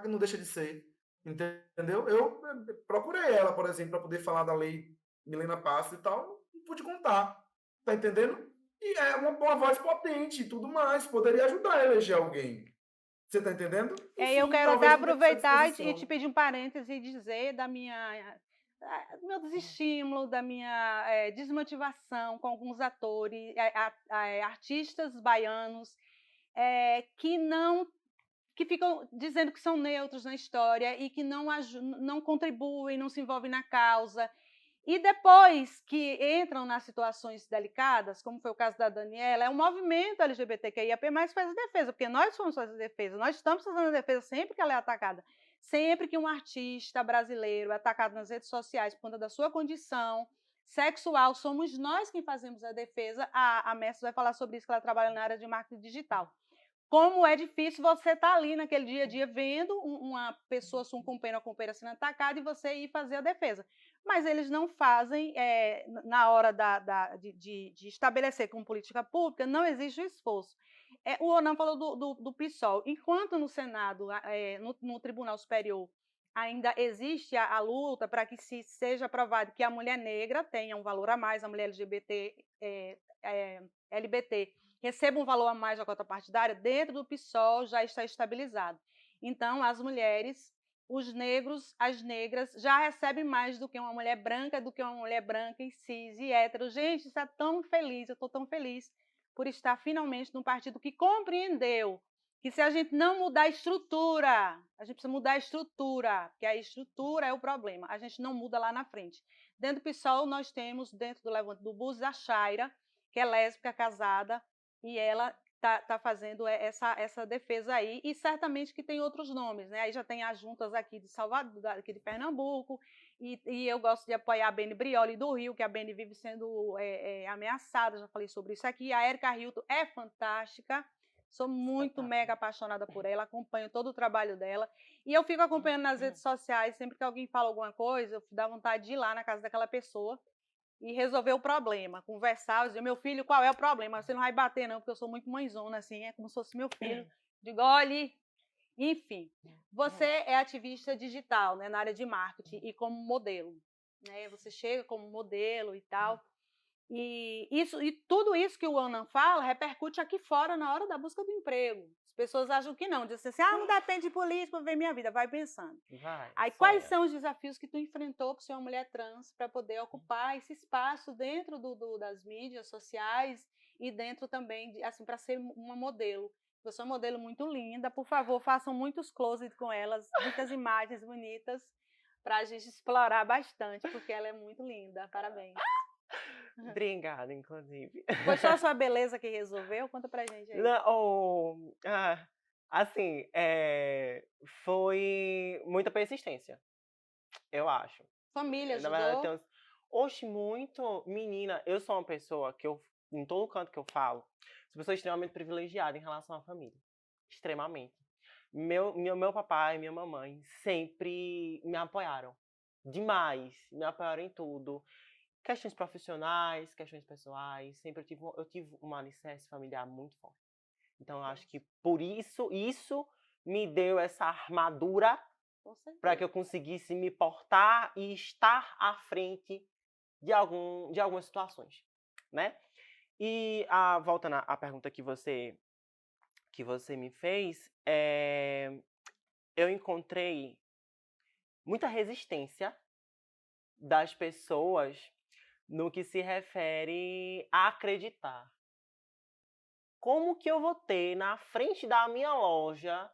não deixa de ser, entendeu? Eu procurei ela, por exemplo, para poder falar da lei Milena Passos e tal, não pude contar, tá entendendo? E é uma voz potente e tudo mais, poderia ajudar a eleger alguém. Você tá entendendo? Eu Enfim, quero até talvez não tenha essa aproveitar e te disposição. pedir um parêntese e dizer do meu desestímulo, da minha desmotivação com alguns atores, artistas baianos que não que ficam dizendo que são neutros na história e que não contribuem, não se envolvem na causa. E depois que entram nas situações delicadas, como foi o caso da Daniela, é um movimento LGBTQIAP+, faz a defesa, porque nós fomos fazer a defesa, nós estamos fazendo a defesa sempre que ela é atacada. Sempre que um artista brasileiro é atacado nas redes sociais por conta da sua condição sexual, somos nós quem fazemos a defesa. A Messi vai falar sobre isso, que ela trabalha na área de marketing digital. Como é difícil você estar ali naquele dia a dia vendo uma pessoa, um companheiro ou companheira sendo atacada e você ir fazer a defesa. Mas eles não fazem, na hora de estabelecer como política pública, não existe o esforço. O Onan falou do PSOL. Enquanto no Senado, no Tribunal Superior, ainda existe a luta para que seja aprovado que a mulher negra tenha um valor a mais, a mulher LGBT, LBT recebam um valor a mais da cota partidária, dentro do PSOL já está estabilizado. Então, as mulheres, os negros, as negras, já recebem mais do que uma mulher branca, e cis e hétero. Gente, isso é tão feliz, eu estou tão feliz por estar finalmente num partido que compreendeu que se a gente não mudar a estrutura, a gente precisa mudar a estrutura, porque a estrutura é o problema, a gente não muda lá na frente. Dentro do PSOL, nós temos, dentro do Levante do Búzios, a Chaira, que é lésbica, casada, e ela tá fazendo essa defesa aí, e certamente que tem outros nomes, né? Aí já tem as juntas aqui de Salvador, aqui de Pernambuco, e eu gosto de apoiar a Beni Brioli do Rio, que a Beni vive sendo ameaçada, já falei sobre isso aqui. A Érica Hilton é fantástica, sou muito mega apaixonada por ela, acompanho todo o trabalho dela, e eu fico acompanhando nas redes sociais, sempre que alguém fala alguma coisa, eu dá vontade de ir lá na casa daquela pessoa, e resolver o problema, conversar, dizer, meu filho, qual é o problema? Você não vai bater não, porque eu sou muito mãezona, assim, é como se fosse meu filho. Digo, olhe, enfim, você é ativista digital, né, na área de marketing e como modelo, né, você chega como modelo e tal, e tudo isso que o Anan fala repercute aqui fora na hora da busca do emprego. As pessoas acham que não, dizem assim, não depende de político para ver minha vida, vai pensando. Aí, quais são os desafios que tu enfrentou para ser uma mulher trans para poder ocupar esse espaço dentro das mídias sociais e dentro também, assim, para ser uma modelo? Eu sou uma modelo muito linda, por favor, façam muitos close com elas, muitas imagens bonitas, para a gente explorar bastante, porque ela é muito linda, parabéns. Obrigada, inclusive. Foi só a sua beleza que resolveu? Conta pra gente aí. Não, assim, foi muita persistência, eu acho. Família Na verdade, ajudou? oxe, muito. Menina, eu sou uma pessoa que em todo canto que eu falo, sou uma pessoa extremamente privilegiada em relação à família. Extremamente. Meu papai e minha mamãe sempre me apoiaram. Demais. Me apoiaram em tudo. Questões profissionais, questões pessoais. Sempre eu tive um alicerce familiar muito forte. Então, eu acho que por isso me deu essa armadura para que eu conseguisse me portar e estar à frente de algumas situações, né? E voltando à pergunta que você me fez, eu encontrei muita resistência das pessoas no que se refere a acreditar. Como que eu vou ter na frente da minha loja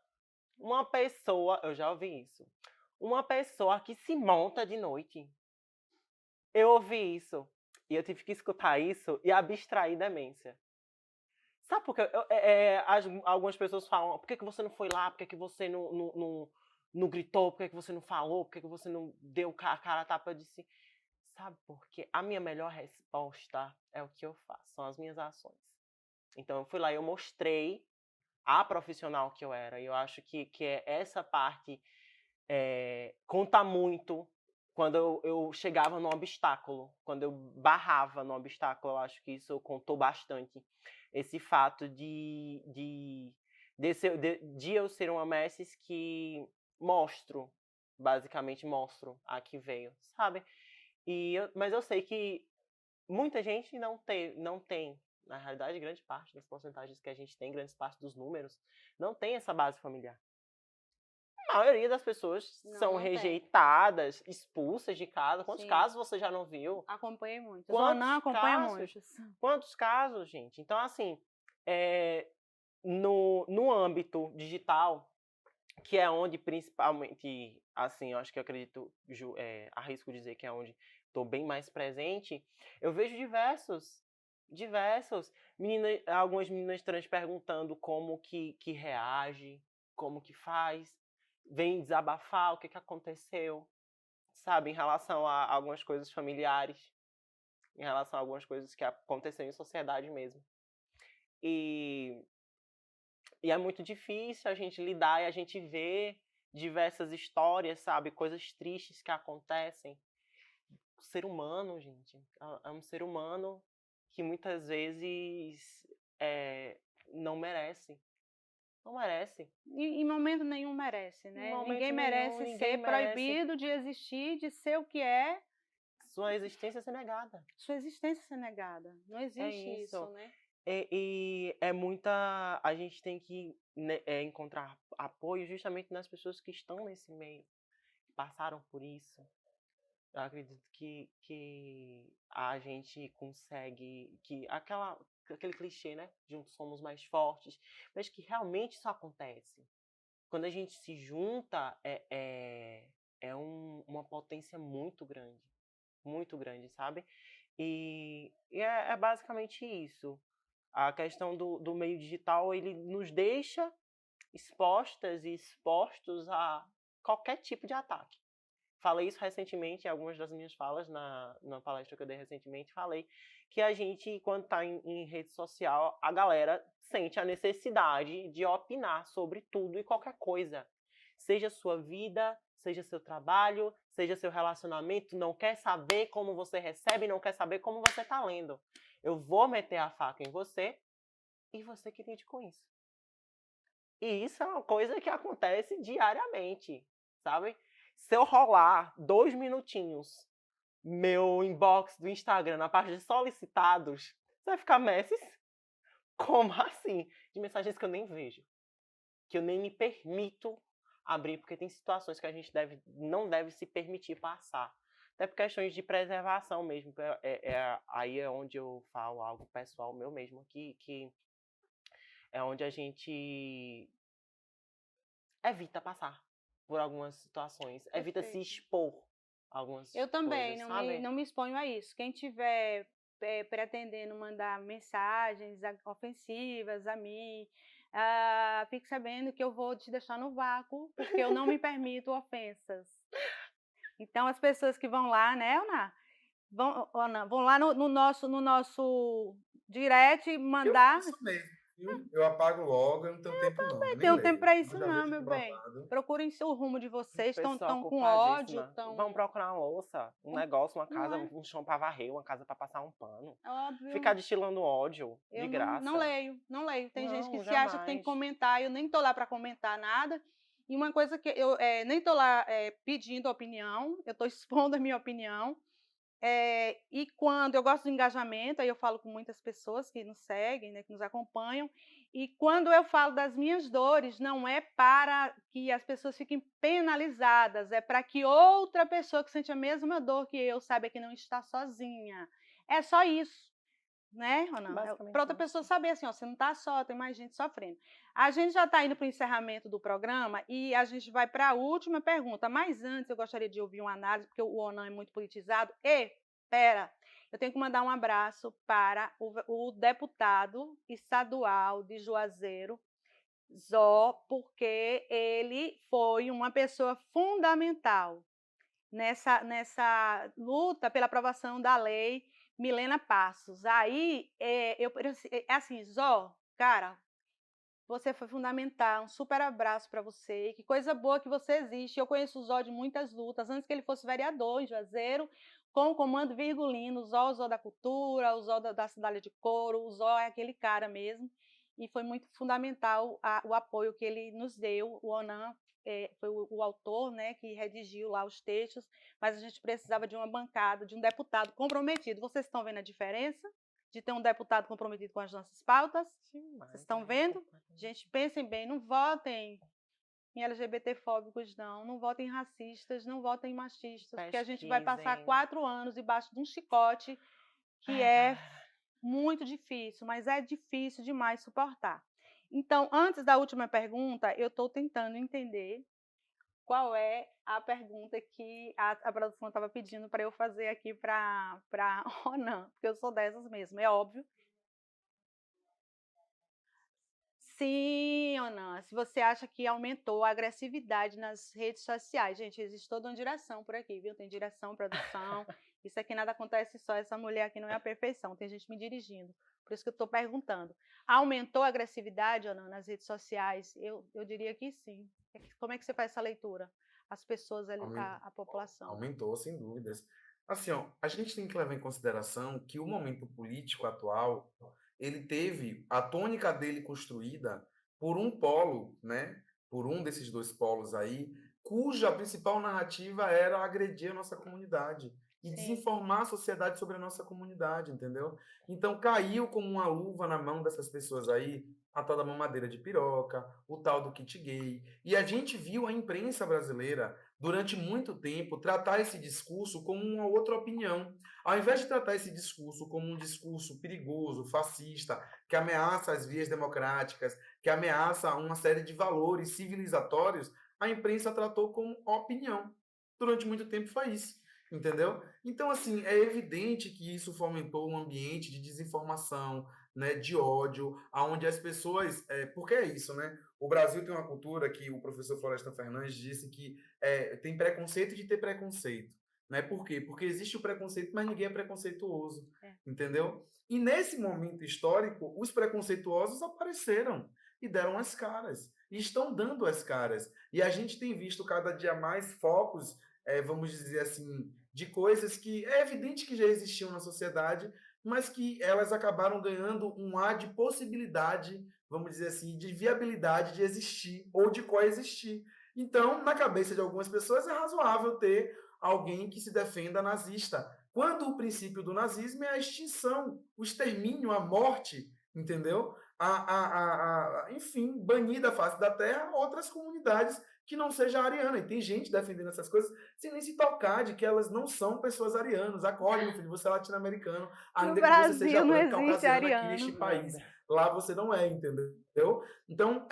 uma pessoa, eu já ouvi isso, uma pessoa que se monta de noite? Eu ouvi isso e eu tive que escutar isso e abstrair demência. Sabe por quê? Algumas pessoas falam, por que você não foi lá? Por que você não gritou? Por que você não falou? Por que você não deu a cara a tapa? Eu disse, sabe por quê? A minha melhor resposta é o que eu faço, são as minhas ações. Então eu fui lá e eu mostrei a profissional que eu era. E eu acho que essa parte conta muito quando eu chegava no obstáculo, quando eu barrava no obstáculo. Eu acho que isso contou bastante. Esse fato de eu ser uma Messis que basicamente mostro a que veio, sabe? Mas eu sei que muita gente não tem, na realidade, grande parte das porcentagens que a gente tem, grande parte dos números, não tem essa base familiar. A maioria das pessoas são rejeitadas, expulsas de casa. Quantos casos você já não viu? Acompanhei muito. Não acompanha muitos. Quantos casos, gente? Então, assim, no âmbito digital, que é onde principalmente, assim, eu acho que eu acredito, arrisco dizer que é onde estou bem mais presente, eu vejo diversos, algumas meninas trans perguntando como que reage, como que faz, vem desabafar o que aconteceu, sabe, em relação a algumas coisas familiares, em relação a algumas coisas que aconteceram em sociedade mesmo. E é muito difícil a gente lidar e a gente ver diversas histórias, sabe, coisas tristes que acontecem. O ser humano, gente, é um ser humano que muitas vezes não merece. Não merece. Em momento nenhum merece, né? Ninguém merece ser proibido de existir, de ser o que é. Sua existência ser negada. Sua existência ser negada. Não existe isso, né? E é muita. A gente tem que, né, encontrar apoio justamente nas pessoas que estão nesse meio, que passaram por isso. Eu acredito que a gente consegue. Aquele clichê, né? Juntos somos mais fortes. Mas que realmente isso acontece. Quando a gente se junta, uma potência muito grande, sabe? E é basicamente isso. A questão do meio digital, ele nos deixa expostas e expostos a qualquer tipo de ataque. Falei isso recentemente em algumas das minhas falas, na palestra que eu dei recentemente, falei que a gente, quando está em rede social, a galera sente a necessidade de opinar sobre tudo e qualquer coisa. Seja sua vida, seja seu trabalho, seja seu relacionamento, não quer saber como você recebe, não quer saber como você está lendo. Eu vou meter a faca em você e você que lide com isso. E isso é uma coisa que acontece diariamente, sabe? Se eu rolar 2 minutinhos meu inbox do Instagram na parte de solicitados, você vai ficar, Messi, como assim? De mensagens que eu nem vejo, que eu nem me permito abrir, porque tem situações que a gente não deve se permitir passar. Até por questões de preservação mesmo. Aí é onde eu falo algo pessoal meu mesmo aqui, que é onde a gente evita passar por algumas situações, evita se Perfeito. expor a algumas Eu também coisas, sabe? não me exponho a isso. Quem tiver pretendendo mandar mensagens ofensivas a mim, fique sabendo que eu vou te deixar no vácuo, porque eu não me permito ofensas. Então, as pessoas que vão lá, né, Ana? Ana, vão lá no nosso direct Eu mandar. faço mesmo, viu? Eu apago logo, eu não tenho tempo não, Não nem tem um tempo leio. para Eu isso já não, vejo meu bem. brotado. Procurem o rumo de vocês, Pessoa estão com ódio, ocupadíssima. estão... Vamos procurar uma louça, um negócio, uma Não casa, é um chão pra varrer, uma casa pra passar um pano. óbvio. Ficar destilando ódio de Eu não graça. leio, não leio. Tem gente que Não, se acha que tem que jamais. comentar, eu nem tô lá para comentar nada. E uma coisa que eu nem tô lá pedindo opinião, eu tô expondo a minha opinião. E quando eu gosto do engajamento, aí eu falo com muitas pessoas que nos seguem, né, que nos acompanham, e quando eu falo das minhas dores, não é para que as pessoas fiquem penalizadas, é para que outra pessoa que sente a mesma dor que eu saiba que não está sozinha. É só isso. Né, Ronan? Para Basicamente outra isso. pessoa saber assim, ó, você não está só, tem mais gente sofrendo. A gente já está indo para o encerramento do programa e a gente vai para a última pergunta. Mas antes eu gostaria de ouvir uma análise, porque o Onan é muito politizado. Pera, eu tenho que mandar um abraço para o deputado estadual de Juazeiro, Zó, porque ele foi uma pessoa fundamental nessa luta pela aprovação da lei Milena Passos. Aí, assim, Zó, cara, você foi fundamental, um super abraço para você, que coisa boa que você existe. Eu conheço o Zó de muitas lutas, antes que ele fosse vereador em Juazeiro, com o Comando Virgulino, o Zó da Cultura, o Zó da Cidade de Couro, o Zó é aquele cara mesmo, e foi muito fundamental o apoio que ele nos deu. O Onan foi o autor, né, que redigiu lá os textos, mas a gente precisava de uma bancada, de um deputado comprometido. Vocês estão vendo a diferença de ter um deputado comprometido com as nossas pautas? Vocês estão vendo? Gente, pensem bem, não votem em LGBTfóbicos, não votem em racistas, não votem em machistas, porque a gente vai passar Pesquisem. 4 anos debaixo de um chicote que é muito difícil, mas é difícil demais suportar. Então, antes da última pergunta, eu estou tentando entender qual é a pergunta que a produção estava pedindo para eu fazer aqui para Ronan, porque eu sou dessas mesmo, é óbvio. Sim ou não? Se você acha que aumentou a agressividade nas redes sociais. Gente, existe toda uma direção por aqui, viu? Tem direção, produção. Isso aqui nada acontece só. Essa mulher aqui não é a perfeição. Tem gente me dirigindo. Por isso que eu estou perguntando. Aumentou a agressividade ou não nas redes sociais? Eu diria que sim. Como é que você faz essa leitura? As pessoas, a população. Aumentou, sem dúvidas. Assim, ó, a gente tem que levar em consideração que o momento político atual, ele teve a tônica dele construída por um polo, né? Por um desses dois polos aí, cuja principal narrativa era agredir a nossa comunidade. e Sim. desinformar a sociedade sobre a nossa comunidade, entendeu? Então caiu como uma luva na mão dessas pessoas aí, a tal da mamadeira de piroca, o tal do kit gay. E a gente viu a imprensa brasileira, durante muito tempo, tratar esse discurso como uma outra opinião. Ao invés de tratar esse discurso como um discurso perigoso, fascista, que ameaça as vias democráticas, que ameaça uma série de valores civilizatórios, a imprensa tratou como opinião. Durante muito tempo foi isso, entendeu? Então, assim, é evidente que isso fomentou um ambiente de desinformação, né, de ódio, aonde as pessoas... porque é isso, né? O Brasil tem uma cultura que o professor Floresta Fernandes disse que tem preconceito de ter preconceito. Né? Por quê? Porque existe o preconceito, mas ninguém é preconceituoso, entendeu? E nesse momento histórico, os preconceituosos apareceram e deram as caras, e estão dando as caras. E a gente tem visto cada dia mais focos, vamos dizer assim, de coisas que é evidente que já existiam na sociedade, mas que elas acabaram ganhando um ar de possibilidade, vamos dizer assim, de viabilidade de existir ou de coexistir. Então, na cabeça de algumas pessoas, é razoável ter alguém que se defenda nazista, quando o princípio do nazismo é a extinção, o extermínio, a morte, entendeu? Enfim, banir da face da terra outras comunidades que não seja ariana. E tem gente defendendo essas coisas sem nem se tocar de que elas não são pessoas arianas. Acorde, meu filho, você é latino-americano, No ainda que você seja Brasil não branco, existe caucasiano aqui neste ariano. país. Lá você não é, entendeu? Então,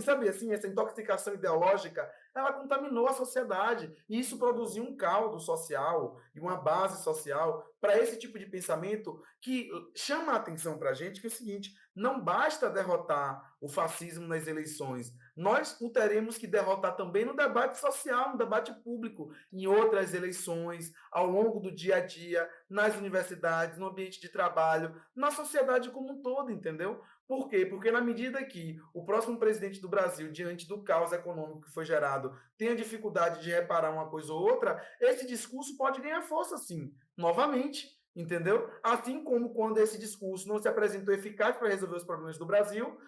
sabe assim, essa intoxicação ideológica, ela contaminou a sociedade. E isso produziu um caldo social e uma base social para esse tipo de pensamento que chama a atenção para a gente, que é o seguinte: não basta derrotar o fascismo nas eleições, nós o teremos que derrotar também no debate social, no debate público, em outras eleições, ao longo do dia a dia, nas universidades, no ambiente de trabalho, na sociedade como um todo, entendeu? Por quê? Porque na medida que o próximo presidente do Brasil, diante do caos econômico que foi gerado, tenha dificuldade de reparar uma coisa ou outra, esse discurso pode ganhar força, sim, novamente, entendeu? Assim como quando esse discurso não se apresentou eficaz para resolver os problemas do Brasil,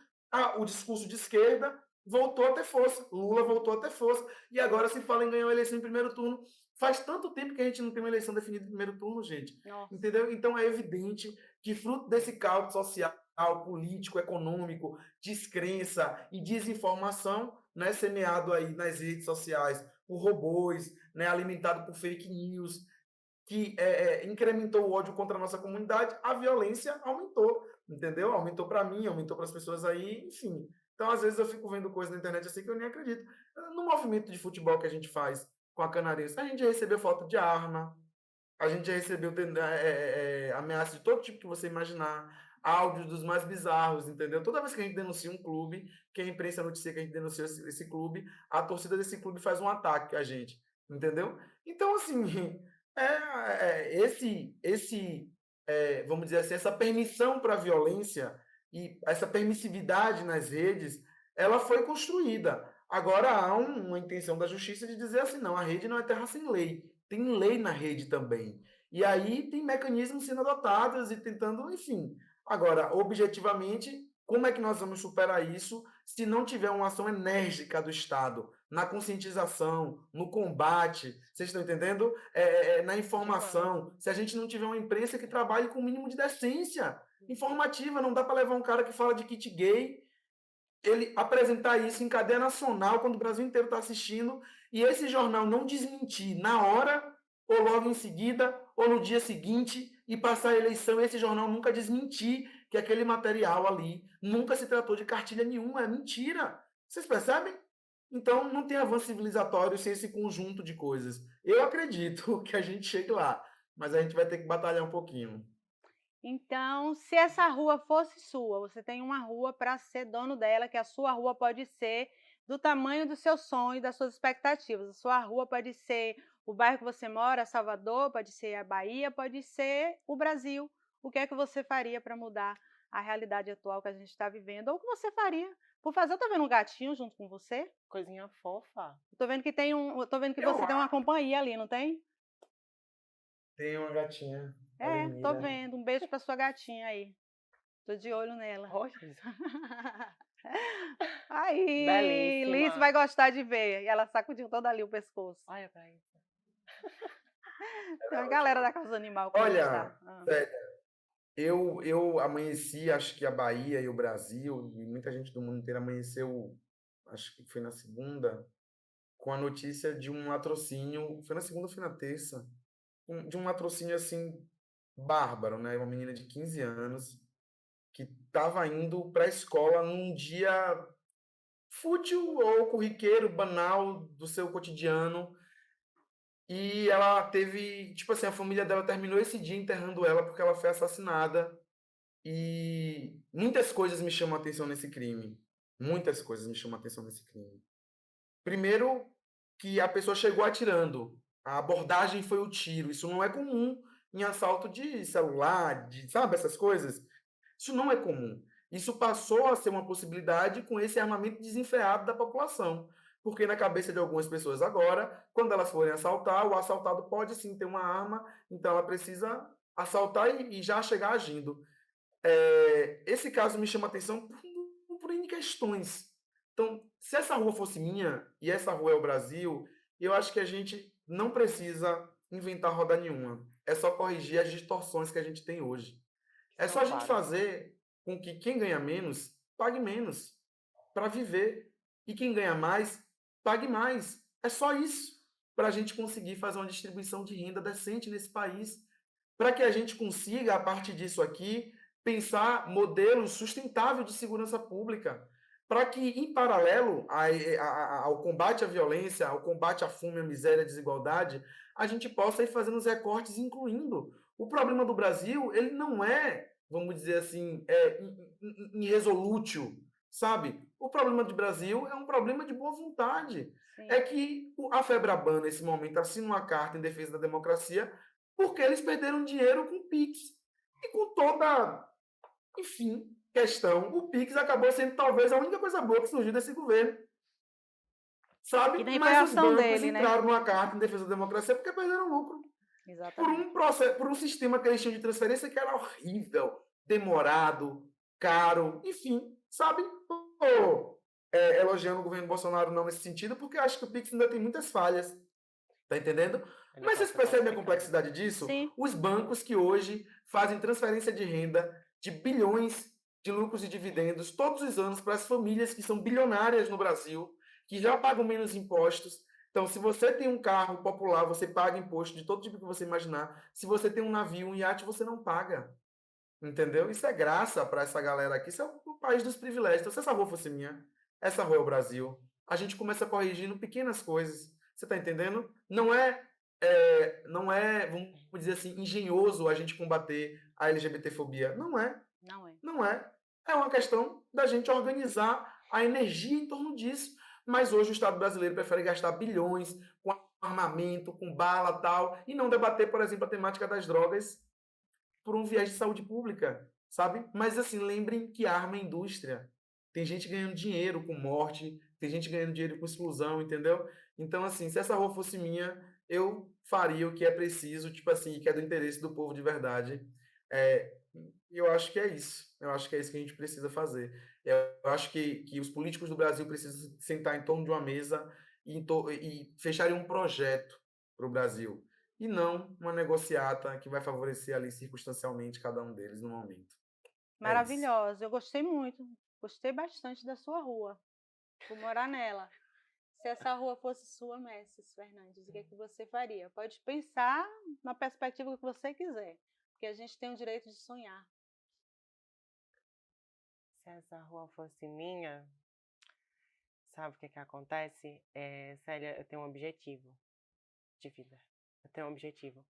o discurso de esquerda voltou a ter força, Lula voltou a ter força, e agora se fala em ganhar uma eleição em primeiro turno. Faz tanto tempo que a gente não tem uma eleição definida em primeiro turno, gente. Nossa. Entendeu? Então é evidente que, fruto desse caos social, político, econômico, descrença e desinformação, né, semeado aí nas redes sociais por robôs, né, alimentado por fake news, que incrementou o ódio contra a nossa comunidade, a violência aumentou, entendeu? Aumentou para mim, aumentou para as pessoas aí, enfim. Então, às vezes, eu fico vendo coisas na internet assim que eu nem acredito. No movimento de futebol que a gente faz com a Canarense, a gente já recebeu foto de arma, a gente já recebeu ameaça de todo tipo que você imaginar, áudios dos mais bizarros, entendeu? Toda vez que a gente denuncia um clube, que a imprensa noticia que a gente denuncia esse clube, a torcida desse clube faz um ataque a gente, entendeu? Então, assim, vamos dizer assim, essa permissão para a violência e essa permissividade nas redes, ela foi construída. Agora há uma intenção da justiça de dizer assim, não, a rede não é terra sem lei, tem lei na rede também. E aí tem mecanismos sendo adotados e tentando, enfim. Agora, objetivamente, como é que nós vamos superar isso se não tiver uma ação enérgica do Estado na conscientização, no combate, vocês estão entendendo? Na informação. Se a gente não tiver uma imprensa que trabalhe com o mínimo de decência informativa, não dá para levar um cara que fala de kit gay, ele apresentar isso em cadeia nacional, quando o Brasil inteiro está assistindo, e esse jornal não desmentir na hora, ou logo em seguida, ou no dia seguinte, e passar a eleição, esse jornal nunca desmentir que aquele material ali nunca se tratou de cartilha nenhuma, é mentira. Vocês percebem? Então, não tem avanço civilizatório sem esse conjunto de coisas. Eu acredito que a gente chegue lá, mas a gente vai ter que batalhar um pouquinho. Então, se essa rua fosse sua, você tem uma rua para ser dono dela, que a sua rua pode ser do tamanho do seu sonho, das suas expectativas. A sua rua pode ser o bairro que você mora, Salvador, pode ser a Bahia, pode ser o Brasil. O que é que você faria para mudar a realidade atual que a gente está vivendo? Ou o que você faria por fazer? Eu tô vendo um gatinho junto com você. Coisinha fofa. Tô vendo que você tem uma companhia ali, não tem? Tem uma gatinha, a Tô Lenira. vendo. Um beijo para sua gatinha aí. Tô de olho nela. Oxe, Aí, belíssima. Liz vai gostar de ver. E ela sacudiu toda ali o pescoço. Olha pra isso. Tem uma galera da causa animal que vai Olha, gostar. Ah. eu amanheci, acho que a Bahia e o Brasil, e muita gente do mundo inteiro amanheceu, acho que foi na segunda, com a notícia de um latrocínio, foi na segunda ou foi na terça, de um latrocínio assim, bárbaro, né? Uma menina de 15 anos que estava indo para a escola num dia fútil ou corriqueiro, banal do seu cotidiano. E ela teve, tipo assim, a família dela terminou esse dia enterrando ela porque ela foi assassinada. E muitas coisas me chamam a atenção nesse crime. Muitas coisas me chamam a atenção nesse crime. Primeiro, que a pessoa chegou atirando. A abordagem foi o tiro. Isso não é comum em assalto de celular, de, sabe, essas coisas. Isso não é comum. Isso passou a ser uma possibilidade com esse armamento desenfreado da população. Porque na cabeça de algumas pessoas agora, quando elas forem assaltar, o assaltado pode sim ter uma arma, então ela precisa assaltar e já chegar agindo. Esse caso me chama a atenção por N questões. Então, se essa rua fosse minha, e essa rua é o Brasil, eu acho que a gente não precisa inventar roda nenhuma. É só corrigir as distorções que a gente tem hoje. Que É são só a gente várias. fazer com que quem ganha menos pague menos para viver. E quem ganha mais pague mais. É só isso para a gente conseguir fazer uma distribuição de renda decente nesse país. Para que a gente consiga, a partir disso aqui, pensar modelos sustentáveis de segurança pública. Para que, em paralelo ao combate à violência, ao combate à fome, à miséria, à desigualdade, a gente possa ir fazendo os recortes, incluindo. O problema do Brasil, ele não é, vamos dizer assim, irresolútil, sabe? O problema do Brasil é um problema de boa vontade. Sim. É que a FEBRABAN, nesse momento, assina uma carta em defesa da democracia porque eles perderam dinheiro com o Pix. E com toda, enfim, questão, o Pix acabou sendo talvez a única coisa boa que surgiu desse governo. Sabe? E nem foi Mas a os ação bancos dele, né? entraram numa carta em defesa da democracia porque perderam lucro. Exatamente. Por um sistema que eles tinham de transferência que era horrível, demorado, caro, enfim, sabe? Tô, elogiando o governo Bolsonaro não nesse sentido, porque acho que o Pix ainda tem muitas falhas. Tá entendendo? Ainda Mas pode vocês ser percebem a falsificado. complexidade disso? Sim. Os bancos que hoje fazem transferência de renda de bilhões de lucros e dividendos todos os anos para as famílias que são bilionárias no Brasil, que já pagam menos impostos. Então, se você tem um carro popular, você paga imposto de todo tipo que você imaginar. Se você tem um navio, um iate, você não paga. Entendeu? Isso é graça para essa galera aqui. Isso é o país dos privilégios. Então, se essa rua fosse minha, essa rua é o Brasil. A gente começa corrigindo pequenas coisas. Você está entendendo? Não é, vamos dizer assim, engenhoso a gente combater a LGBTfobia. Não é. Não é. Não é. É uma questão da gente organizar a energia em torno disso. Mas hoje o Estado brasileiro prefere gastar bilhões com armamento, com bala tal, e não debater, por exemplo, a temática das drogas por um viés de saúde pública, sabe? Mas assim, lembrem que arma é indústria. Tem gente ganhando dinheiro com morte, tem gente ganhando dinheiro com exclusão, entendeu? Então, assim, se essa rua fosse minha, eu faria o que é preciso, tipo assim, que é do interesse do povo de verdade. É, eu acho que é isso. Eu acho que é isso que a gente precisa fazer. Eu acho que os políticos do Brasil precisam sentar em torno de uma mesa e fecharem um projeto para o Brasil e não uma negociata que vai favorecer ali circunstancialmente cada um deles no momento. É isso. Maravilhosa. Eu gostei muito. Gostei bastante da sua rua. Vou morar nela. Se essa rua fosse sua, Mestres Fernandes, o que é que você faria? Pode pensar na perspectiva que você quiser, porque a gente tem o direito de sonhar. Se essa rua fosse minha, sabe o que acontece? Célia, eu tenho um objetivo de vida. Eu tenho um objetivo.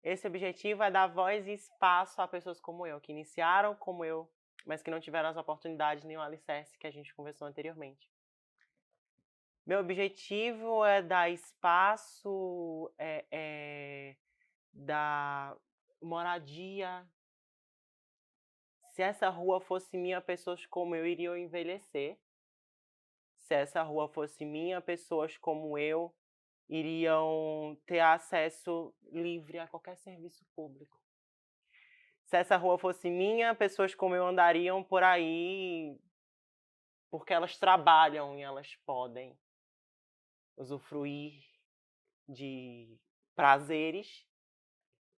Esse objetivo é dar voz e espaço a pessoas como eu, que iniciaram como eu, mas que não tiveram as oportunidades nem o alicerce que a gente conversou anteriormente. Meu objetivo é dar espaço, da moradia. Se essa rua fosse minha, pessoas como eu iriam envelhecer. Se essa rua fosse minha, pessoas como eu iriam ter acesso livre a qualquer serviço público. Se essa rua fosse minha, pessoas como eu andariam por aí porque elas trabalham e elas podem usufruir de prazeres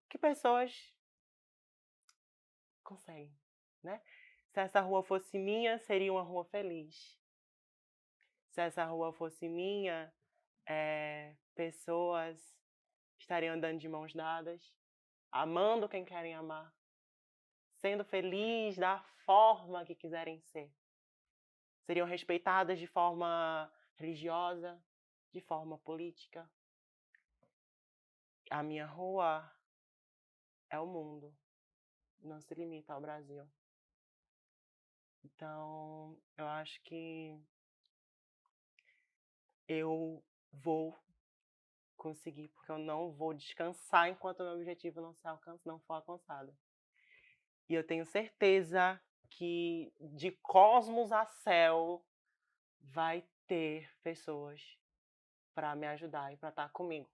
que pessoas conseguem, né? Se essa rua fosse minha, seria uma rua feliz. Se essa rua fosse minha, pessoas estariam andando de mãos dadas, amando quem querem amar, sendo feliz da forma que quiserem ser. Seriam respeitadas de forma religiosa, de forma política. A minha rua é o mundo, não se limita ao Brasil. Então, eu acho que eu vou conseguir, porque eu não vou descansar enquanto o meu objetivo não for alcançado. E eu tenho certeza que de cosmos a céu vai ter pessoas para me ajudar e para estar comigo,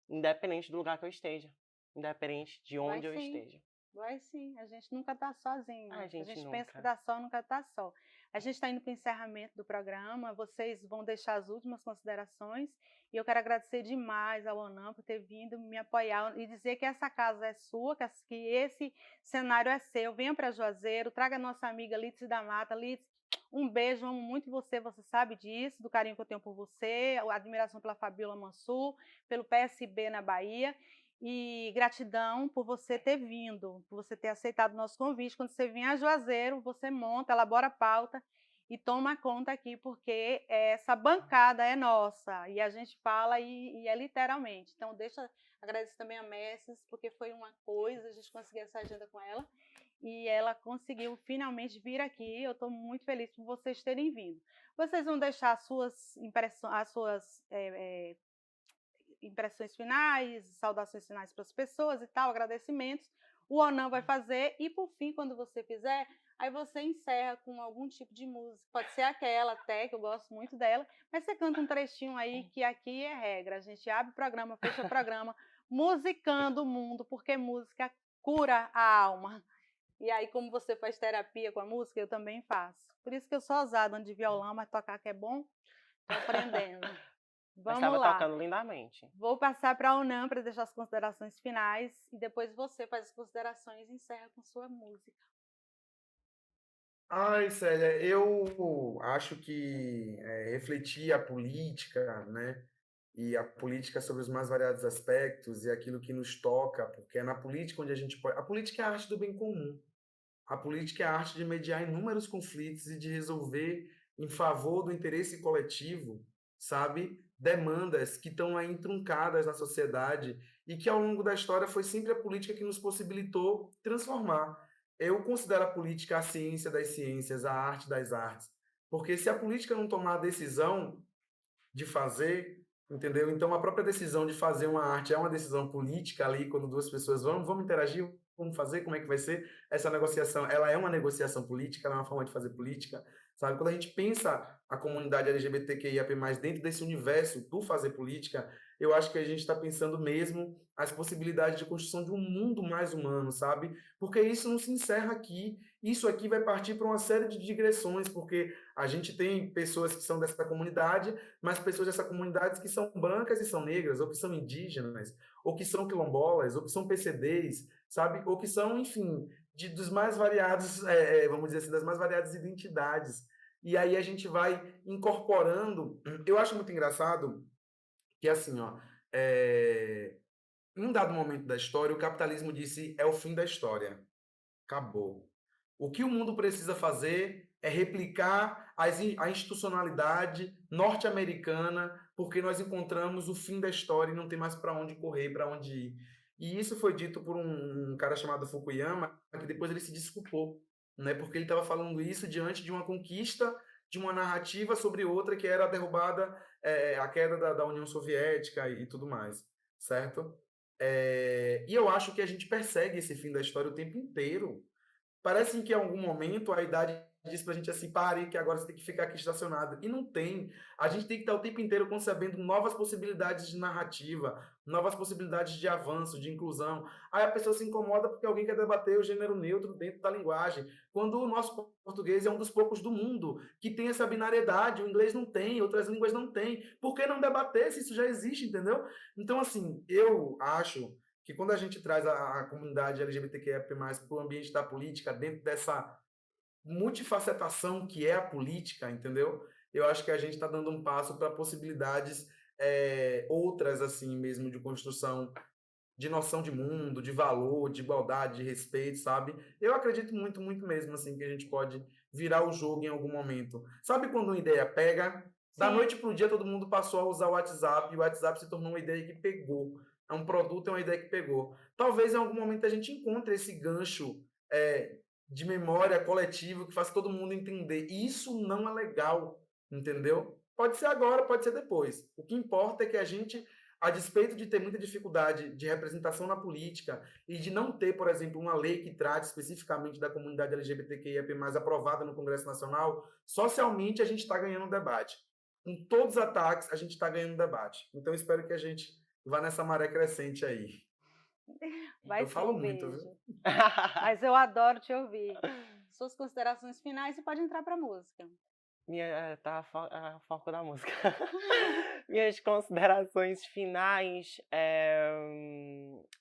independente do lugar que eu esteja, independente de Vai onde eu sim, esteja. vai sim. A gente nunca está sozinho. A A gente gente pensa que nunca. está só, nunca está só. A gente está indo para o encerramento do programa. Vocês vão deixar as últimas considerações. E eu quero agradecer demais ao ONAM por ter vindo me apoiar e dizer que essa casa é sua, que esse cenário é seu. Venha para Juazeiro, traga a nossa amiga Lídice da Mata. Lídice, um beijo, amo muito você sabe disso, do carinho que eu tenho por você, a admiração pela Fabiola Mansur, pelo PSB na Bahia. E gratidão por você ter vindo, por você ter aceitado o nosso convite. Quando você vier a Juazeiro, você monta, elabora a pauta e toma conta aqui, porque essa bancada é nossa, e a gente fala e é literalmente. Então, agradeço também a Messes, porque foi uma coisa, a gente conseguiu essa agenda com ela, e ela conseguiu finalmente vir aqui. Eu estou muito feliz por vocês terem vindo. Vocês vão deixar as suas impressões finais, saudações finais para as pessoas e tal, agradecimentos. O ONAM vai fazer e, por fim, quando você fizer, aí você encerra com algum tipo de música. Pode ser aquela até, que eu gosto muito dela, mas você canta um trechinho aí, que aqui é regra. A gente abre o programa, fecha o programa, musicando o mundo, porque música cura a alma. E aí, como você faz terapia com a música, eu também faço. Por isso que eu sou ousada de violão, mas tocar que é bom, estou aprendendo. Mas Vamos estava lá. tocando lindamente. Vou passar para a UNAM para deixar as considerações finais e depois você faz as considerações e encerra com sua música. Ai, Célia, eu acho que refletir a política, né? E a política sobre os mais variados aspectos e aquilo que nos toca, porque é na política onde a gente pode. A política é a arte do bem comum. A política é a arte de mediar inúmeros conflitos e de resolver em favor do interesse coletivo, sabe? Demandas que estão aí truncadas na sociedade e que ao longo da história foi sempre a política que nos possibilitou transformar. Eu considero a política a ciência das ciências, a arte das artes, porque se a política não tomar a decisão de fazer, entendeu? Então a própria decisão de fazer uma arte é uma decisão política ali, quando duas pessoas vamos interagir, vamos fazer, como é que vai ser essa negociação? Ela é uma negociação política, ela é uma forma de fazer política, sabe? Quando a gente pensa a comunidade LGBTQIAP+, dentro desse universo do fazer política, eu acho que a gente está pensando mesmo as possibilidades de construção de um mundo mais humano, sabe? Porque isso não se encerra aqui, isso aqui vai partir para uma série de digressões, porque a gente tem pessoas que são dessa comunidade, mas pessoas dessa comunidade que são brancas e são negras, ou que são indígenas, ou que são quilombolas, ou que são PCDs, sabe? Ou que são, enfim, dos mais variados, vamos dizer assim, das mais variadas identidades. E aí a gente vai incorporando. Eu acho muito engraçado que, assim, ó, em um dado momento da história, o capitalismo disse: é o fim da história. Acabou. O que o mundo precisa fazer é replicar a institucionalidade norte-americana, porque nós encontramos o fim da história e não tem mais para onde correr, para onde ir. E isso foi dito por um cara chamado Fukuyama, que depois ele se desculpou, né? Porque ele estava falando isso diante de uma conquista, de uma narrativa sobre outra, que era a derrubada, a queda da União Soviética e tudo mais, certo? E eu acho que a gente persegue esse fim da história o tempo inteiro. Parece que em algum momento a idade diz pra gente assim, pare, que agora você tem que ficar aqui estacionado. E não tem. A gente tem que estar o tempo inteiro concebendo novas possibilidades de narrativa, novas possibilidades de avanço, de inclusão. Aí a pessoa se incomoda porque alguém quer debater o gênero neutro dentro da linguagem, quando o nosso português é um dos poucos do mundo que tem essa binariedade, o inglês não tem, outras línguas não têm. Por que não debater se isso já existe, entendeu? Então, assim, eu acho que quando a gente traz a comunidade LGBTQIA+ para o ambiente da política, dentro dessa multifacetação que é a política, entendeu? Eu acho que a gente está dando um passo para possibilidades outras, assim mesmo, de construção de noção de mundo, de valor, de igualdade, de respeito, sabe? Eu acredito muito, muito mesmo, assim, que a gente pode virar o jogo em algum momento. Sabe quando uma ideia pega? Da Sim, noite para o dia, todo mundo passou a usar o WhatsApp, e o WhatsApp se tornou uma ideia que pegou. É um produto, é uma ideia que pegou. Talvez em algum momento a gente encontre esse gancho de memória coletivo que faz todo mundo entender. Isso não é legal, entendeu? Pode ser agora, pode ser depois. O que importa é que a gente, a despeito de ter muita dificuldade de representação na política e de não ter, por exemplo, uma lei que trate especificamente da comunidade LGBTQIA+, aprovada no Congresso Nacional, socialmente a gente está ganhando um debate. Com todos os ataques, a gente está ganhando um debate. Então, espero que a gente vá nessa maré crescente aí. vai Eu falo sim, muito, viu? beijo. Mas eu adoro te ouvir. Suas considerações finais e pode entrar para a música. Tá foco da música. Minhas considerações finais,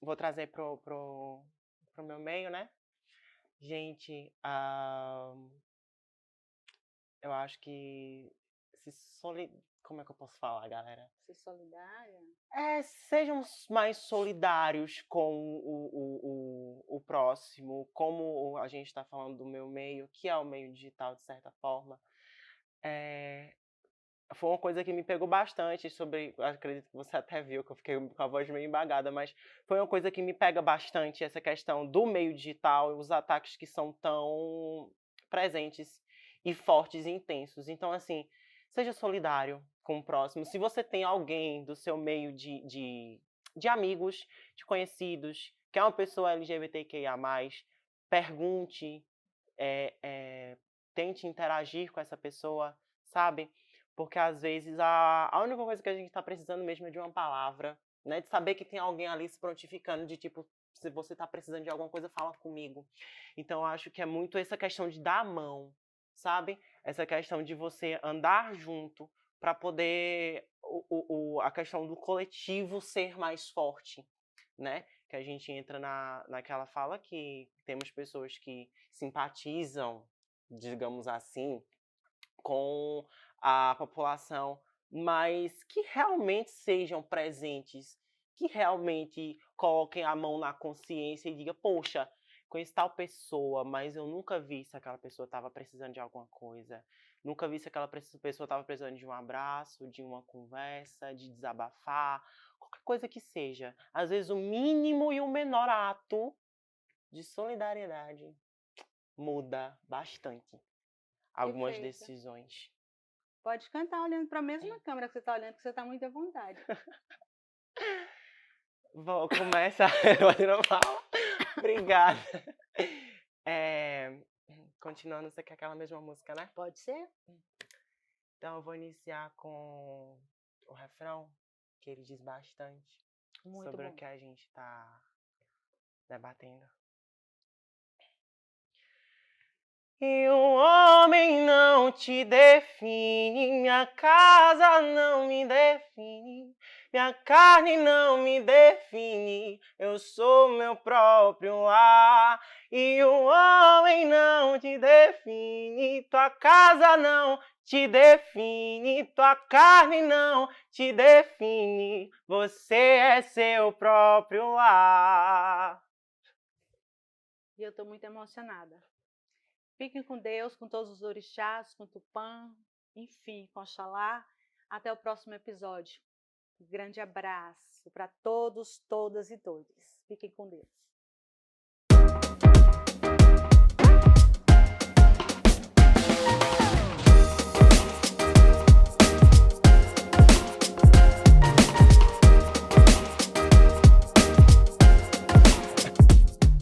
vou trazer pro meu meio, né. Gente, eu acho que se soli como é que eu posso falar, galera? Ser solidária? Sejam mais solidários com o próximo, como a gente está falando do meu meio, que é o meio digital, de certa forma. Foi uma coisa que me pegou bastante acredito que você até viu que eu fiquei com a voz meio embagada, mas foi uma coisa que me pega bastante, essa questão do meio digital e os ataques que são tão presentes e fortes e intensos. Então, assim, seja solidário com o próximo. Se você tem alguém do seu meio de amigos, de conhecidos, que é uma pessoa LGBTQIA+, pergunte, tente interagir com essa pessoa, sabe? Porque às vezes a única coisa que a gente está precisando mesmo é de uma palavra, né? De saber que tem alguém ali se prontificando, de tipo, se você está precisando de alguma coisa, fala comigo. Então eu acho que é muito essa questão de dar a mão, sabe? Essa questão de você andar junto para poder a questão do coletivo ser mais forte, né? Que a gente entra naquela fala que temos pessoas que simpatizam, digamos assim, com a população, mas que realmente sejam presentes, que realmente coloquem a mão na consciência e digam, poxa, conheço tal pessoa, mas eu nunca vi se aquela pessoa estava precisando de alguma coisa. Nunca vi se aquela pessoa estava precisando de um abraço, de uma conversa, de desabafar, qualquer coisa que seja. Às vezes o mínimo e o menor ato de solidariedade muda bastante algumas Perfeita. decisões. Pode cantar olhando para a mesma câmera que você está olhando, que você está muito à vontade. Vou começar batendo palma. Obrigada. Continuando, você quer aquela mesma música, né? Pode ser? Então eu vou iniciar com o refrão, que ele diz bastante Muito sobre o bom. que a gente está debatendo. E o homem não te define, minha casa não me define, minha carne não me define, eu sou meu próprio lar. E o homem não te define, tua casa não te define, tua carne não te define, você é seu próprio lar. E eu estou muito emocionada. Fiquem com Deus, com todos os orixás, com Tupã, enfim, com Oxalá. Até o próximo episódio. Um grande abraço para todos, todas e todos. Fiquem com Deus.